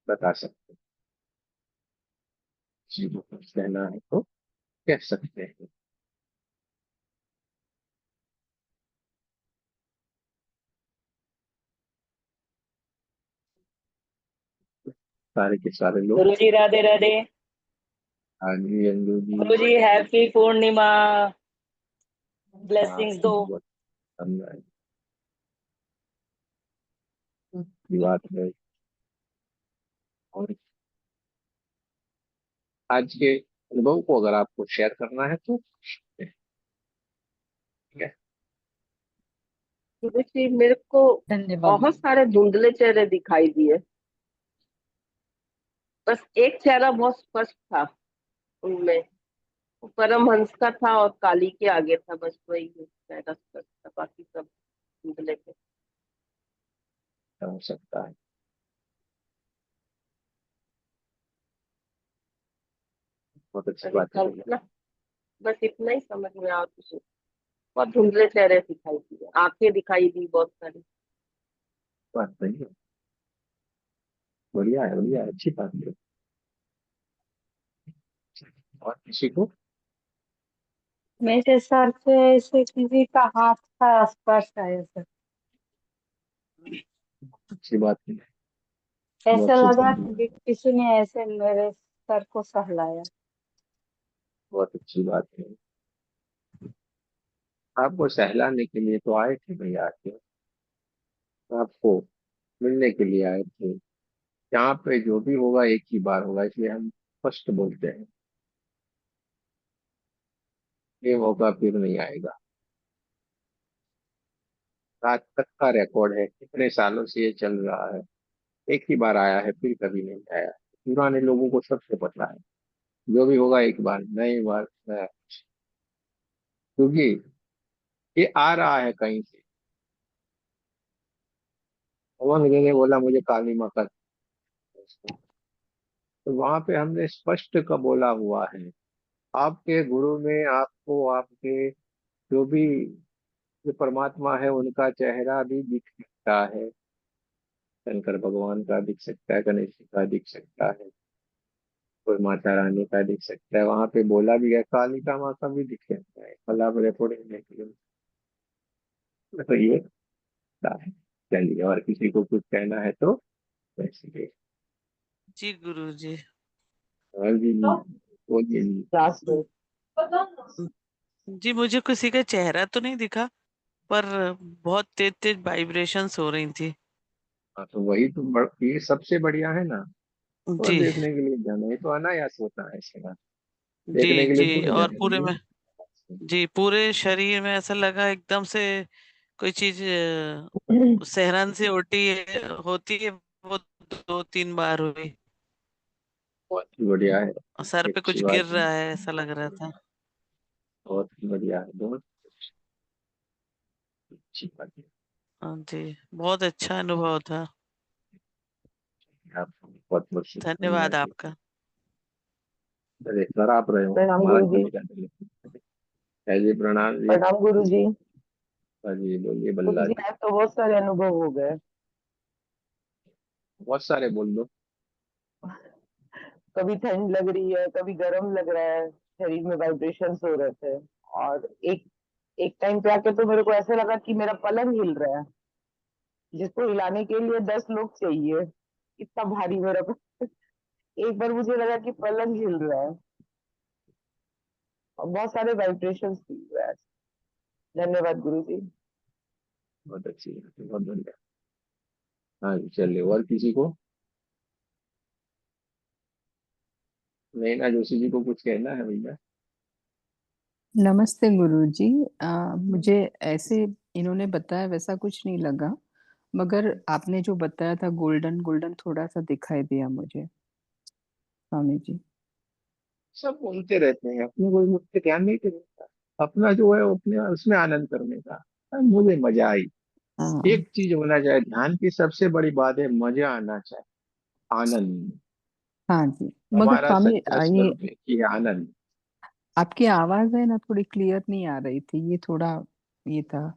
बता सकते हैं। किसी को कुछ कहना है तो कह सकते हैं। सारे के सारे लोग। गुरु जी राधे राधे। हाँ जी, अंजू जी। गुरु जी हैप्पी पूर्णिमा, हाँ, ब्लेसिंग्स दो। बहुत धन्यवाद की बात है। और आज के अनुभव को अगर आपको शेयर करना है तो ठीक है। गुरु जी, मेरे को धन्यवाद बहुत सारे धुंधले चेहरे दिखाई दिए। बस एक चेहरा बहुत स्पष्ट था उनमें, वो परमहंस का था और काली के आगे था। बस वही चेहरा स्पष्ट था, बाकी सब धुंधले थे। हो सकता है। बहुत अच्छी अभी बात है भैया। कल्पना, बस इतना ही समझ में आया, कुछ नहीं। बहुत धुंधले चेहरे दिखाई दिए, आंखें दिखाई दी बहुत सारी। बात सही है। बढ़िया है, बढ़िया है, अच्छी बात है। और किसी को मेरे सर पे ऐसे किसी का हाथ का स्पर्श आया सर। अच्छी बात है। ऐसे बहुत शुभ लगा है। कि किसी ने ऐसे मेरे सर को सहलाया। बहुत अच्छी बात है। आपको सहलाने के लिए तो आए थे भैया के, आपको मिलने के लिए आए थे। यहाँ पे जो भी होगा एक ही बार होगा, इसलिए हम स्पष्ट बोलते हैं। ये मौका फिर नहीं आएगा। आज तक का रिकॉर्ड है, कितने सालों से ये चल रहा है। एक ही बार आया है, फिर कभी नहीं आया। पुराने लोगों को सबसे पता है, जो भी होगा एक बार, नई बार नया। क्योंकि ये आ रहा है कहीं से। पवन जी ने बोला मुझे काली माँ का, तो वहां पे हमने स्पष्ट का बोला हुआ है। आपके गुरु में आपको आपके जो भी जो परमात्मा है उनका चेहरा भी दिख सकता है। शंकर भगवान का दिख सकता है, गणेश जी का दिख सकता है, कोई माता रानी का दिख सकता है। वहां पे बोला भी है कालिका माँ का भी दिख सकता है। कल आप रिकॉर्डिंग देख लो। तो ये होता है। चलिए, और किसी को कुछ कहना है तो वैसे। जी गुरु जी। हाँ जी, बोलिए जी। क्लास में जी मुझे किसी का चेहरा तो नहीं दिखा, पर बहुत तेज तेज वाइब्रेशंस हो रही थी। हाँ, तो वही तो ये सबसे बढ़िया है ना। और जी देखने के लिए जाना, ये तो अनायास होता है ऐसे ना। जी देखने के लिए जी। पूरे और पूरे जाएंगे। में, जी पूरे शरीर में ऐसा लगा एकदम से कोई चीज सेहरन से उल्टी होती है, वो 2-3 बार हुई। बहुत ही बढ़िया है। और सर ये पे अच्छी कुछ बात गिर है। रहा है ऐसा लग रहा था। बहुत ही बढ़िया है, बहुत अच्छी बात है। हाँ जी, बहुत अच्छा अनुभव था। आपको बहुत बहुत धन्यवाद शुभकामनाएं। आपका। अरे सर आप रहे हो, प्रणाम हमारा गुरु जी। चलेगा चले। है जी, प्रणाम जी। प्रणाम गुरु जी। हाँ जी, बोलिए गुरु बल्ला जी जी। आज तो बहुत सारे अनुभव हो गए। बहुत सारे बोल दो। कभी ठंड लग रही है, कभी गर्म लग रहा है, शरीर में वाइब्रेशंस हो रहे थे। और एक एक टाइम पे आके तो मेरे को ऐसा लगा कि मेरा पलंग हिल रहा है, जिसको हिलाने के लिए 10 लोग चाहिए, इतना भारी मेरा एक बार मुझे लगा कि पलंग हिल रहा है। और बहुत सारे वाइब्रेशंस फील हुए आज। धन्यवाद गुरु जी। बहुत अच्छी बात है, बहुत बढ़िया। हाँ जी, चलिए, और किसी को? नैना जोशी जी को कुछ कहना है भैया? नमस्ते गुरुजी। मुझे ऐसे इन्होंने बताया वैसा कुछ नहीं लगा, मगर आपने जो बताया था गोल्डन गोल्डन थोड़ा सा दिखाई दिया मुझे, स्वामी जी। सब बोलते रहते हैं, अपने कोई मुझ पे ध्यान नहीं देता। अपना जो है वो अपने उसमें आनंद करने का। मुझे मजा आई। हाँ एक चीज होना चाहिए, ध्यान की सबसे बड़ी बात है मजा आना चाहिए। आनंद। हाँ जी। मगर हमारा स्वामी सच्चा ये स्वरूप है कि आनंद। आपकी आवाज है ना थोड़ी क्लियर नहीं आ रही थी, ये थोड़ा ये था।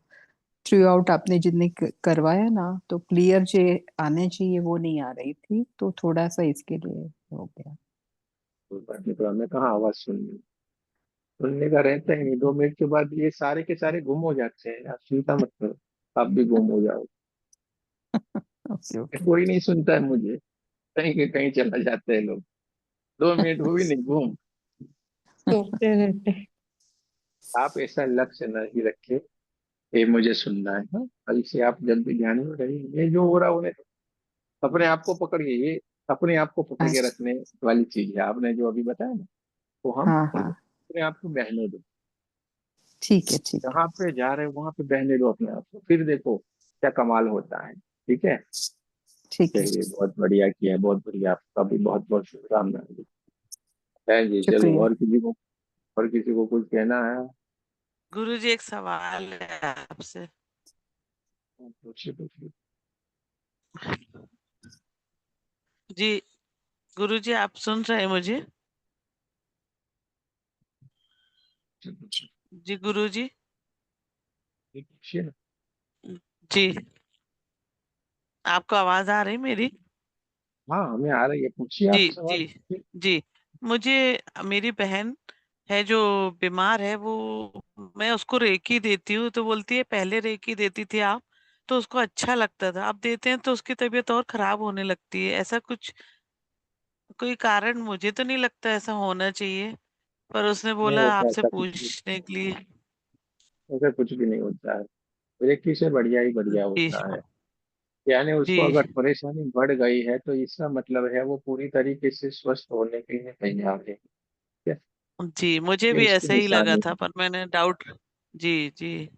थ्रू आउट आपने जितने करवाया ना तो क्लियर जो आने चाहिए वो नहीं आ रही थी, तो थोड़ा सा इसके लिए हो गया। तो बाकी तो हमें कहाँ आवाज सुननी, सुनने का रहता ही नहीं। 2 मिनट के बाद ये सारे के सारे गुम हो जाते हैं, आप चिंता मत करो। आप भी गुम हो जाओ। Okay okay. कोई नहीं सुनता है मुझे, कहीं के कहीं चला जाते हैं लोग। 2 मिनट हुई नहीं, गुम। सोते रहते। आप ऐसा लक्ष्य नहीं रखे, ये मुझे सुनना है। हाँ? कल से आप जब भी ध्यान में रहिए, ये जो हो रहा होने दो। अपने आप को पकड़िए, ये अपने आप को पकड़ के अच्छा, रखने वाली चीज है। आपने जो अभी बताया ना, तो हम हाँ पकड़ लो, हाँ अपने आप को बहने दो। ठीक है ठीक है जहाँ पे जा रहे हो वहां पे बहने दो अपने आप को, फिर देखो क्या कमाल होता है। ठीक है। ठीक है। चलिए, बहुत बढ़िया किया, बहुत बढ़िया। आपका भी बहुत बहुत शुभकामनाएं है जी। चलो, शुक्रिया। और किसी को कुछ कहना है? गुरुजी एक सवाल है आपसे। पूछिए पूछिए। जी गुरुजी आप सुन रहे हैं मुझे? पूछिए जी गुरुजी। पूछिए ना। जी आपको आवाज आ रही मेरी? हाँ, हमें आ रही है, पूछिए आप जी सवाल। जी जी। मुझे, मेरी बहन है जो बीमार है, वो मैं उसको रेकी देती हूँ तो बोलती है पहले रेकी देती थी आप तो उसको अच्छा लगता था, अब देते हैं तो उसकी तबीयत और खराब होने लगती है। ऐसा कुछ कोई कारण मुझे तो नहीं लगता ऐसा होना चाहिए, पर उसने नहीं बोला होता आपसे ऐसा कुछ भी। पूछने के लिए। ऐसा कुछ भी नहीं होता है। व्यक्ति से बढ़िया ही बढ़िया जी होता है। यानी उसको जी अगर परेशानी बढ़ गई है तो इसका मतलब है वो पूरी तरीके से स्वस्थ होने के लिए तैयार है। ठीक है? जी। मुझे ये भी इसकी ऐसे ही लगा निशानी था है। पर मैंने डाउट। जी जी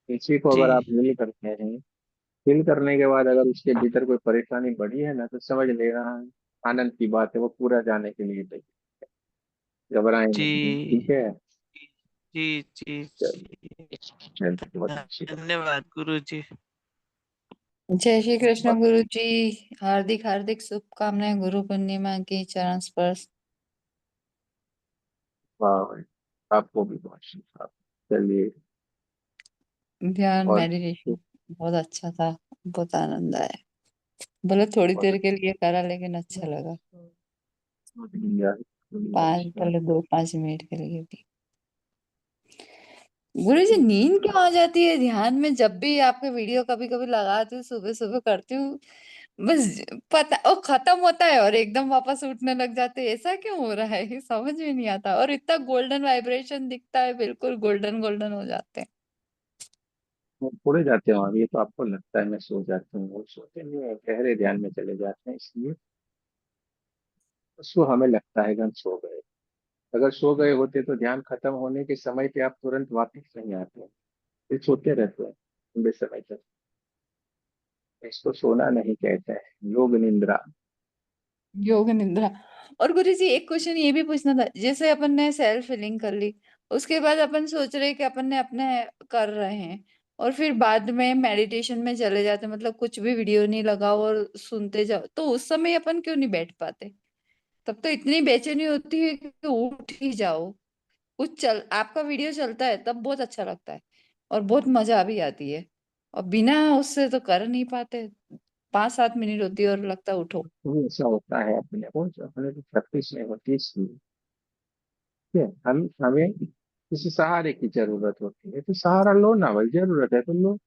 किसी को जी अगर आप हिल करते हैं, हिल करने के बाद अगर उसके भीतर कोई परेशानी बढ़ी है ना, तो समझ लेना आनंद की बात है, वो पूरा जाने के लिए तैयार है। घबराएं नहीं, ठीक जी है। जी जी जी। चलिए, बहुत अच्छी बात। धन्यवाद गुरु जी। जय श्री कृष्ण बहुत गुरु जी। हार्दिक हार्दिक शुभकामनाएं गुरु पूर्णिमा की चरण स्पर्श। वाह भाई, आपको भी बहुत शुभकामनाएं। चलिए। ध्यान और मेडिटेशन बहुत अच्छा था, बहुत आनंद आया। भले थोड़ी बहुत देर के लिए करा लेकिन अच्छा लगा। बढ़िया, बढ़िया, पाँच, अच्छी बात। पहले 2-5 मिनट के लिए भी। गुरु जी नींद क्यों आ जाती है ध्यान में? जब भी आपके वीडियो कभी कभी लगाती हूँ, सुबह सुबह करती हूँ, बस पता ओ खत्म होता है और एकदम वापस उठने लग जाते हैं। ऐसा क्यों हो रहा है ये समझ में नहीं आता। और इतना गोल्डन वाइब्रेशन दिखता है, बिल्कुल गोल्डन गोल्डन हो जाते हैं। वो थोड़े जाते हो, ये तो आपको लगता है मैं सो जाता हूँ, वो सोते नहीं है, गहरे ध्यान में चले जाते हैं, इसलिए उसको हमें लगता है कि हम सो गए। अगर सो गए होते तो ध्यान खत्म होने के समय पे आप तुरंत वापस नहीं आते, फिर सोते रहते हैं लंबे समय तक। इसको सोना नहीं कहते हैं, योग निंद्रा। योग निद्रा। और गुरु जी एक क्वेश्चन ये भी पूछना था, जैसे अपन ने सेल्फ हीलिंग कर ली, उसके बाद अपन सोच रहे हैं कि अपन ने अपने कर रहे हैं, और फिर बाद में मेडिटेशन में चले जाते, मतलब कुछ भी वीडियो नहीं लगाओ और सुनते जाओ, तो उस समय अपन क्यों नहीं बैठ पाते? तब तो इतनी बेचैनी होती है कि उठ ही जाओ। कुछ चल आपका वीडियो चलता है तब बहुत अच्छा लगता है, और बहुत मजा भी आती है, और बिना उससे तो कर नहीं पाते। 5-7 मिनट होती है और लगता है उठो। तो ऐसा होता है अपने को, जो अपने को प्रैक्टिस नहीं होती, इसलिए ठीक है, हम हमें किसी सहारे की जरूरत होती है, तो सहारा लो ना भाई, जरूरत है तो लो।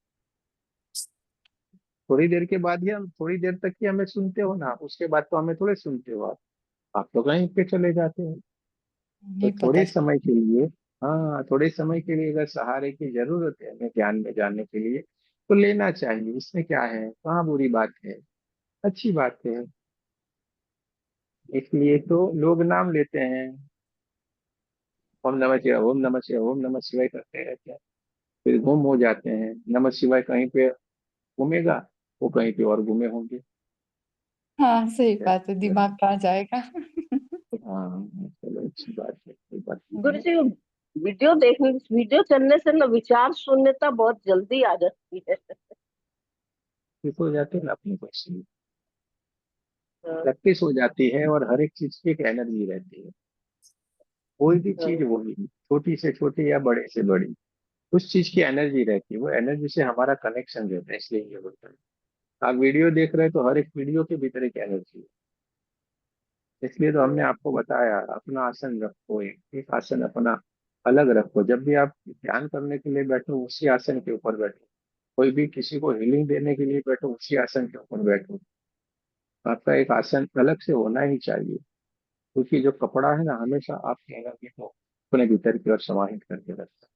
थोड़ी देर के बाद ही हम, थोड़ी देर तक ही हमें सुनते हो ना, उसके बाद तो हमें थोड़े सुनते हो आप तो कहीं पे चले जाते हो। तो नहीं पता थोड़े समय के लिए, हाँ थोड़े समय के लिए अगर सहारे की जरूरत है हमें ध्यान में जाने के लिए, तो लेना चाहिए, इसमें क्या है, कहाँ बुरी बात है, अच्छी बात है। इसलिए तो लोग नाम लेते हैं, ओम नमः शिवाय, ओम नमः शिवाय, ओम नमः शिवाय करते रहते हैं, फिर गुम हो जाते हैं। नमः शिवाय कहीं पे घूमेगा, वो कहीं पे और घूमे होंगे। हाँ सही बात है, दिमाग कहाँ जाएगा। हाँ चलो अच्छी बात है, कोई बात नहीं गुरु है। जी, वीडियो चलने से ना विचार शून्यता बहुत जल्दी आ जाती है। ठीक हो जाते हैं ना अपने को, इसलिए हाँ, प्रैक्टिस हो जाती है, और हर एक चीज की एक एनर्जी रहती है। कोई भी चीज हाँ, होगी, छोटी से छोटी या बड़े से बड़ी, उस चीज की एनर्जी रहती है, वो एनर्जी से हमारा कनेक्शन रहता है, इसलिए ये होता है। आप वीडियो देख रहे हैं तो हर एक वीडियो के भीतर एक एनर्जी है, इसलिए तो हमने हाँ, आपको बताया अपना आसन रखो, एक आसन अपना अलग रखो, जब भी आप ध्यान करने के लिए बैठो उसी आसन के ऊपर बैठो, कोई भी किसी को हीलिंग देने के लिए बैठो उसी आसन के ऊपर बैठो। आपका एक आसन अलग से होना ही चाहिए, क्योंकि जो कपड़ा है ना हमेशा आपकी एनर्जी को अपने भीतर की ओर समाहित करके रखता है।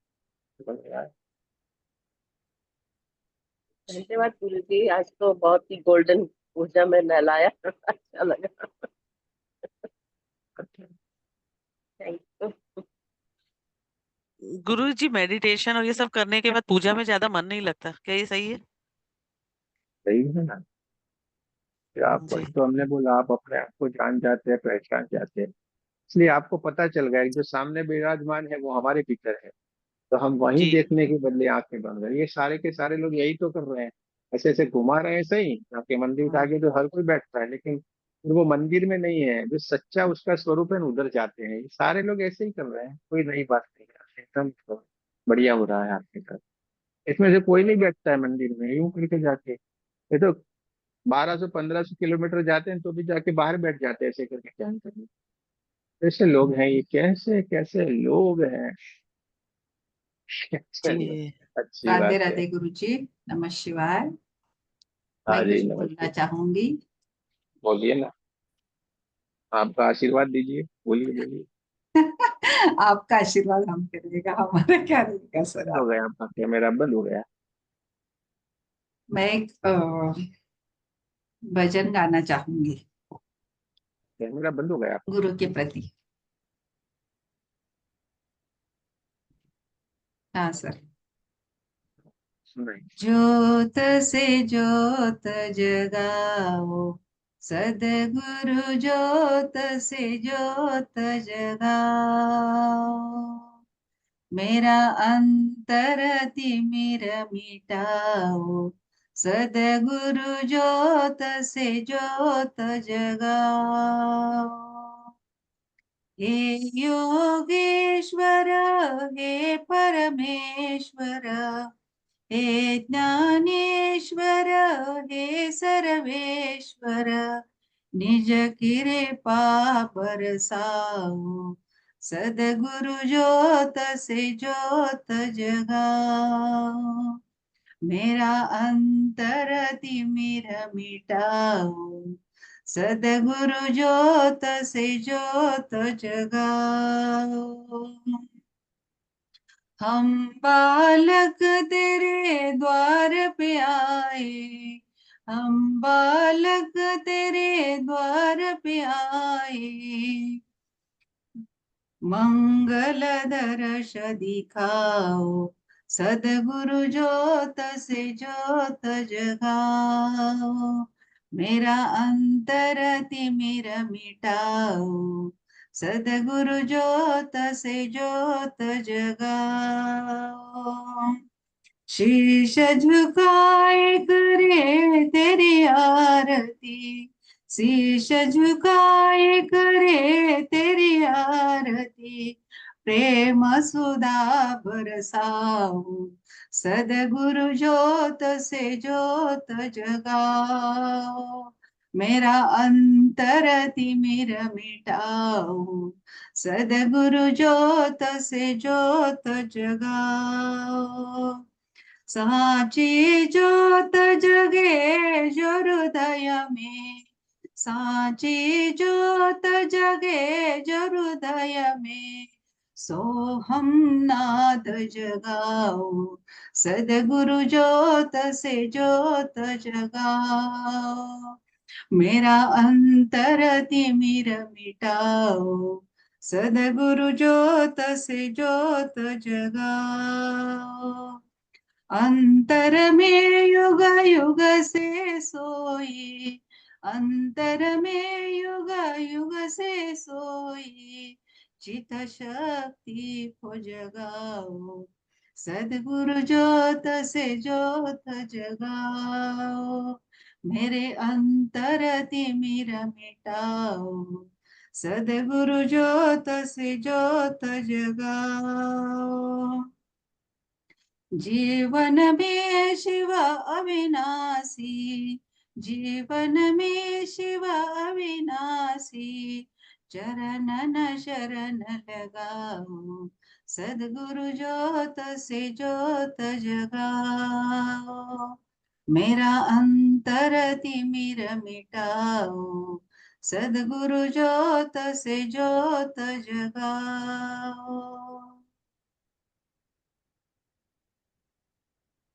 समझ में आया? धन्यवाद गुरु जी, आज तो बहुत ही गोल्डन ऊर्जा में नहलाया। अच्छा लगा। अच्छा, thank you. Guru ji meditation और ये सब करने के बाद पूजा में ज्यादा मन नहीं लगता, क्या ये सही है? सही है ना, फिर आप, जी। वही तो हमने बोला, आप अपने आप को जान जाते हैं, पहचान जाते हैं, इसलिए आपको पता चल गया कि जो सामने विराजमान है वो हमारे भीतर है, तो हम वहीं जी। देखने के बदले आंखें बंद कर, ये सारे के सारे लोग यही तो कर रहे हैं। ऐसे ऐसे घुमा रहे हैं, सही आपके मंदिर के हाँ, आगे तो हर कोई बैठता है, लेकिन वो मंदिर में नहीं है, जो सच्चा उसका स्वरूप है ना, उधर जाते हैं। ये सारे लोग ऐसे ही कर रहे हैं, कोई नई बात नहीं है, एकदम बढ़िया हो रहा है आपके साथ। इसमें से कोई नहीं बैठता है मंदिर में यूं करके जाके, ये तो 1200-1500 किलोमीटर जाते हैं तो भी जाके बाहर बैठ जाते हैं ऐसे करके ध्यान करने। कैसे लोग हैं ये, कैसे कैसे लोग हैं। चलिए, जी। अच्छी राधे बात है। राधे गुरु जी। नमः शिवाय। हाँ मैं जी, कुछ बोलना नमस्ते। चाहूंगी। बोलिए ना, आपका आशीर्वाद दीजिए, बोलिए बोलिए। आपका आशीर्वाद हम करिएगा, हमारा क्या रहेगा सर बंद हो आप। गया आपका कैमरा, बंद हो गया। मैं एक भजन गाना चाहूंगी कैमरा बंद हो गया आपका। गुरु के प्रति। हाँ सर। सुन रही ज्योत से ज्योत जगाओ, सदगुरु ज्योत से ज्योत जगाओ, मेरा अंतर तिमिर मिटाओ, सदगुरु ज्योत से ज्योत जगाओ, हे योगेश्वर, हे परमेश्वर, हे ज्ञानेश्वर, हे सर्वेश्वर, निज कृपा बरसाओ, सदगुरु ज्योत से ज्योत जगाओ, मेरा अंतर तिमिर मिटाओ, सदगुरु ज्योत से ज्योत जगाओ, हम बालक तेरे द्वार पे आए, हम बालक तेरे द्वार पे आए, मंगल दर्श दिखाओ, सदगुरु ज्योत से ज्योत जगाओ, मेरा अंतर तिमिर मिटाओ, सदगुरु ज्योत से ज्योत जगाओ, शीश झुकाए करे तेरी आरती, शीश झुकाए करे तेरी आरती, प्रेम सुधा बरसाओ, सदगुरु ज्योत से ज्योत जगाओ, मेरा अंतर तिमिर मिटाओ, सदगुरु ज्योत से ज्योत जगाओ, साची ज्योत जगे जो हृदय में, साची ज्योत जगे जो हृदय में, सोहम नाद जगाओ, सदगुरु ज्योत से ज्योत जगाओ, मेरा अंतर तिमिर मिटाओ, सदगुरु ज्योत से ज्योत जगाओ, अंतर में युग युग से सोई, अंतर में युग युग से सोई, चित शक्ति को जगाओ, सदगुरु ज्योत से ज्योत जगाओ, मेरे अंतर तिमिर मिटाओ, सदगुरु ज्योत से ज्योत जगाओ, जीवन में शिव अविनाशी, जीवन में शिव अविनाशी, चरणन शरण लगाओ, सदगुरु ज्योत से ज्योत जगाओ, मेरा अंतर तिमिर मिटाओ, सदगुरु ज्योत से ज्योत जगाओ,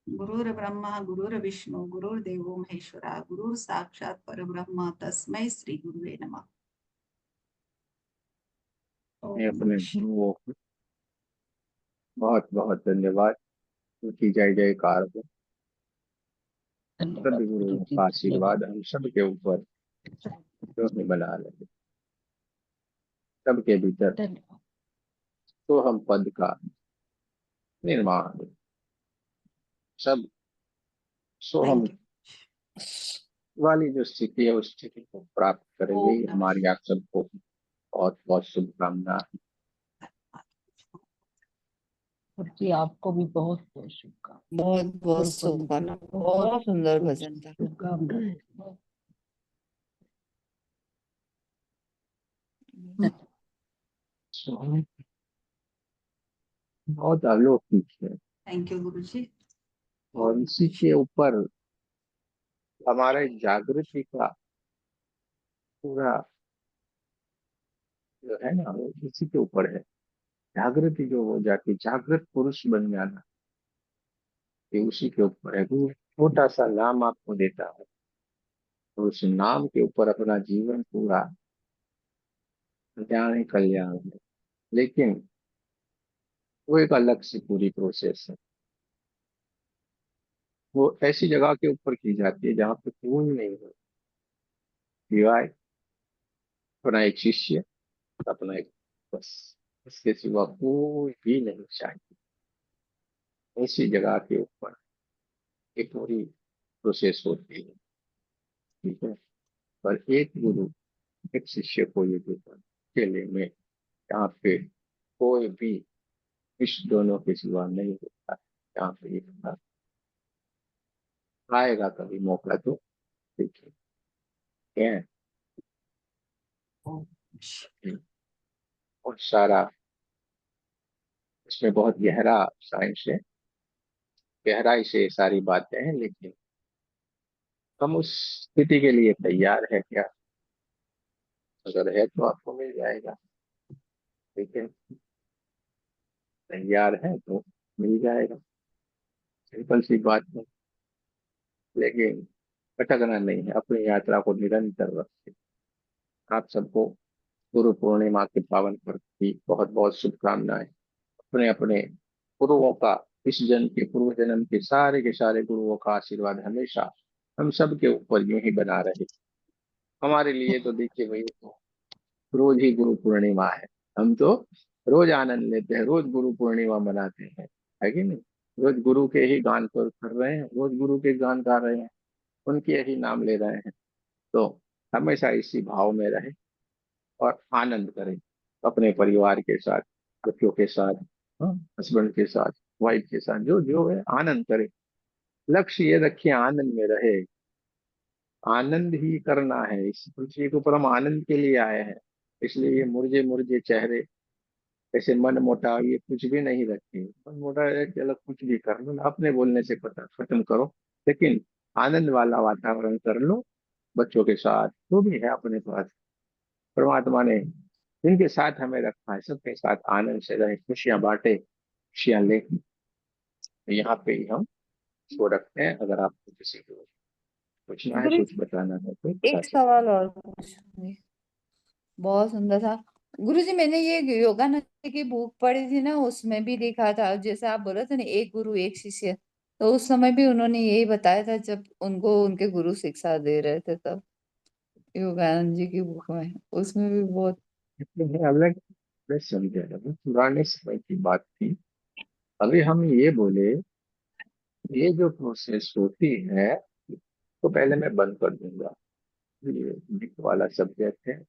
गुरुर् ब्रह्मा गुरुर्विष्णु गुरुर्देवो महेश्वरा, गुरुर् साक्षात परब्रह्म, तस्मै श्री गुरुवे नमः। मैं अपने गुरुओं को बहुत बहुत धन्यवाद, उनकी जय जयकार हो, धन्यवाद सदगुरुओं गुरुजी, का धन्यवाद। आशीर्वाद हम सबके ऊपर जो हमें बना रहे, सबके भीतर धन्यवाद। तो हम पद का निर्माण हो, सब सोहम थैंक यू। वाली जो स्थिति है उस स्थिति को प्राप्त करेंगे, ओम ये नमः हमारी आप सबको बहुत बहुत शुभकामना। गुरुजी, आपको भी बहुत बहुत शुभकामनाएं। बहुत बहुत गुरु पूर्णिमा शुभकामना, बहुत बहुत सुंदर बहुत भजन था। शुभकामनाएं। सोहम बहुत अलौकिक है थैंक यू गुरुजी। और इसी के ऊपर हमारे जागृति का पूरा जो है ना वो इसी के ऊपर है। जागृति जो हो जाती, जागृत पुरुष बन जाना, ये उसी के ऊपर है। वो छोटा सा नाम आपको देता है तो उस नाम के ऊपर अपना जीवन पूरा ज्ञान ही कल्याण है, लेकिन वो एक अलग से पूरी प्रोसेस है। वो ऐसी जगह के ऊपर की जाती है जहाँ पे कोई नहीं हो सिवाय अपना एक शिष्य, अपना एक, बस इसके सिवा कोई भी नहीं चाहिए। ऐसी जगह के ऊपर एक पूरी प्रोसेस होती है, ठीक है। पर एक गुरु एक शिष्य को ये देता अकेले में, यहाँ पे कोई भी इस दोनों के सिवा नहीं होता है। यहाँ पे एक बार आएगा कभी मौका तो देखिए क्या है। और सारा इसमें बहुत गहरा साइंस है, गहराई से ये सारी बातें हैं, लेकिन हम उस स्थिति के लिए तैयार है क्या? अगर है तो आपको मिल जाएगा, लेकिन तैयार है तो मिल जाएगा। सिंपल सी बात है। लेकिन भटकना नहीं है, अपनी यात्रा को निरंतर रखें। आप सबको गुरु पूर्णिमा के पावन पर्व की बहुत बहुत शुभकामनाएं। अपने अपने गुरुओं का, इस जन्म के पूर्व जन्म के सारे गुरुओं का आशीर्वाद हमेशा हम सब के ऊपर यूं ही बना रहे। हमारे लिए तो देखिए भाई, तो रोज ही गुरु पूर्णिमा है। हम तो रोज आनंद लेते हैं, रोज गुरु पूर्णिमा मनाते हैं, है कि नहीं? रोज गुरु के ही गान पर कर रहे हैं, रोज गुरु के गान गा रहे हैं, उनके ही नाम ले रहे हैं। तो हमेशा इसी भाव में रहे और आनंद करें अपने परिवार के साथ, बच्चों के साथ, हस्बैंड के साथ, वाइफ के साथ, जो जो है आनंद करें। लक्ष्य ये रखिए आनंद में रहे। आनंद ही करना है, इस पृथ्वी के ऊपर हम आनंद के लिए आए हैं। इसलिए ये मुरझे मुरझे चेहरे, ऐसे मन मोटा, ये कुछ भी नहीं रखे। मन मोटा है कि अलग कुछ भी कर लो, अपने बोलने से पता खत्म करो, लेकिन आनंद वाला वातावरण कर लो। बच्चों के साथ जो भी है अपने पास, परमात्मा ने जिनके साथ हमें रखा है सबके साथ आनंद से रहे, खुशियां बांटे, खुशियां ले। यहाँ पे ही हम इसको रखते हैं। अगर आपको किसी को पूछना है, गुरु कुछ बताना है तो बता एक सकते सवाल और पूछूंगी। बहुत सुंदर था। गुरुजी, मैंने ये योगानंद की बुक पढ़ी थी ना, उसमें भी लिखा था, जैसे आप बोले थे ना, एक गुरु एक शिष्य। तो उस समय भी उन्होंने यही बताया था जब उनको उनके गुरु शिक्षा दे रहे थे, तब योगानंद जी की बुक में, उसमें भी बहुत। हैं। अलग अलग समझे, पुराने समय की बात थी। अभी हम ये बोले, ये जो प्रोसेस होती है तो पहले मैं बंद कर दूंगा। ये बुक वाला सब्जेक्ट है,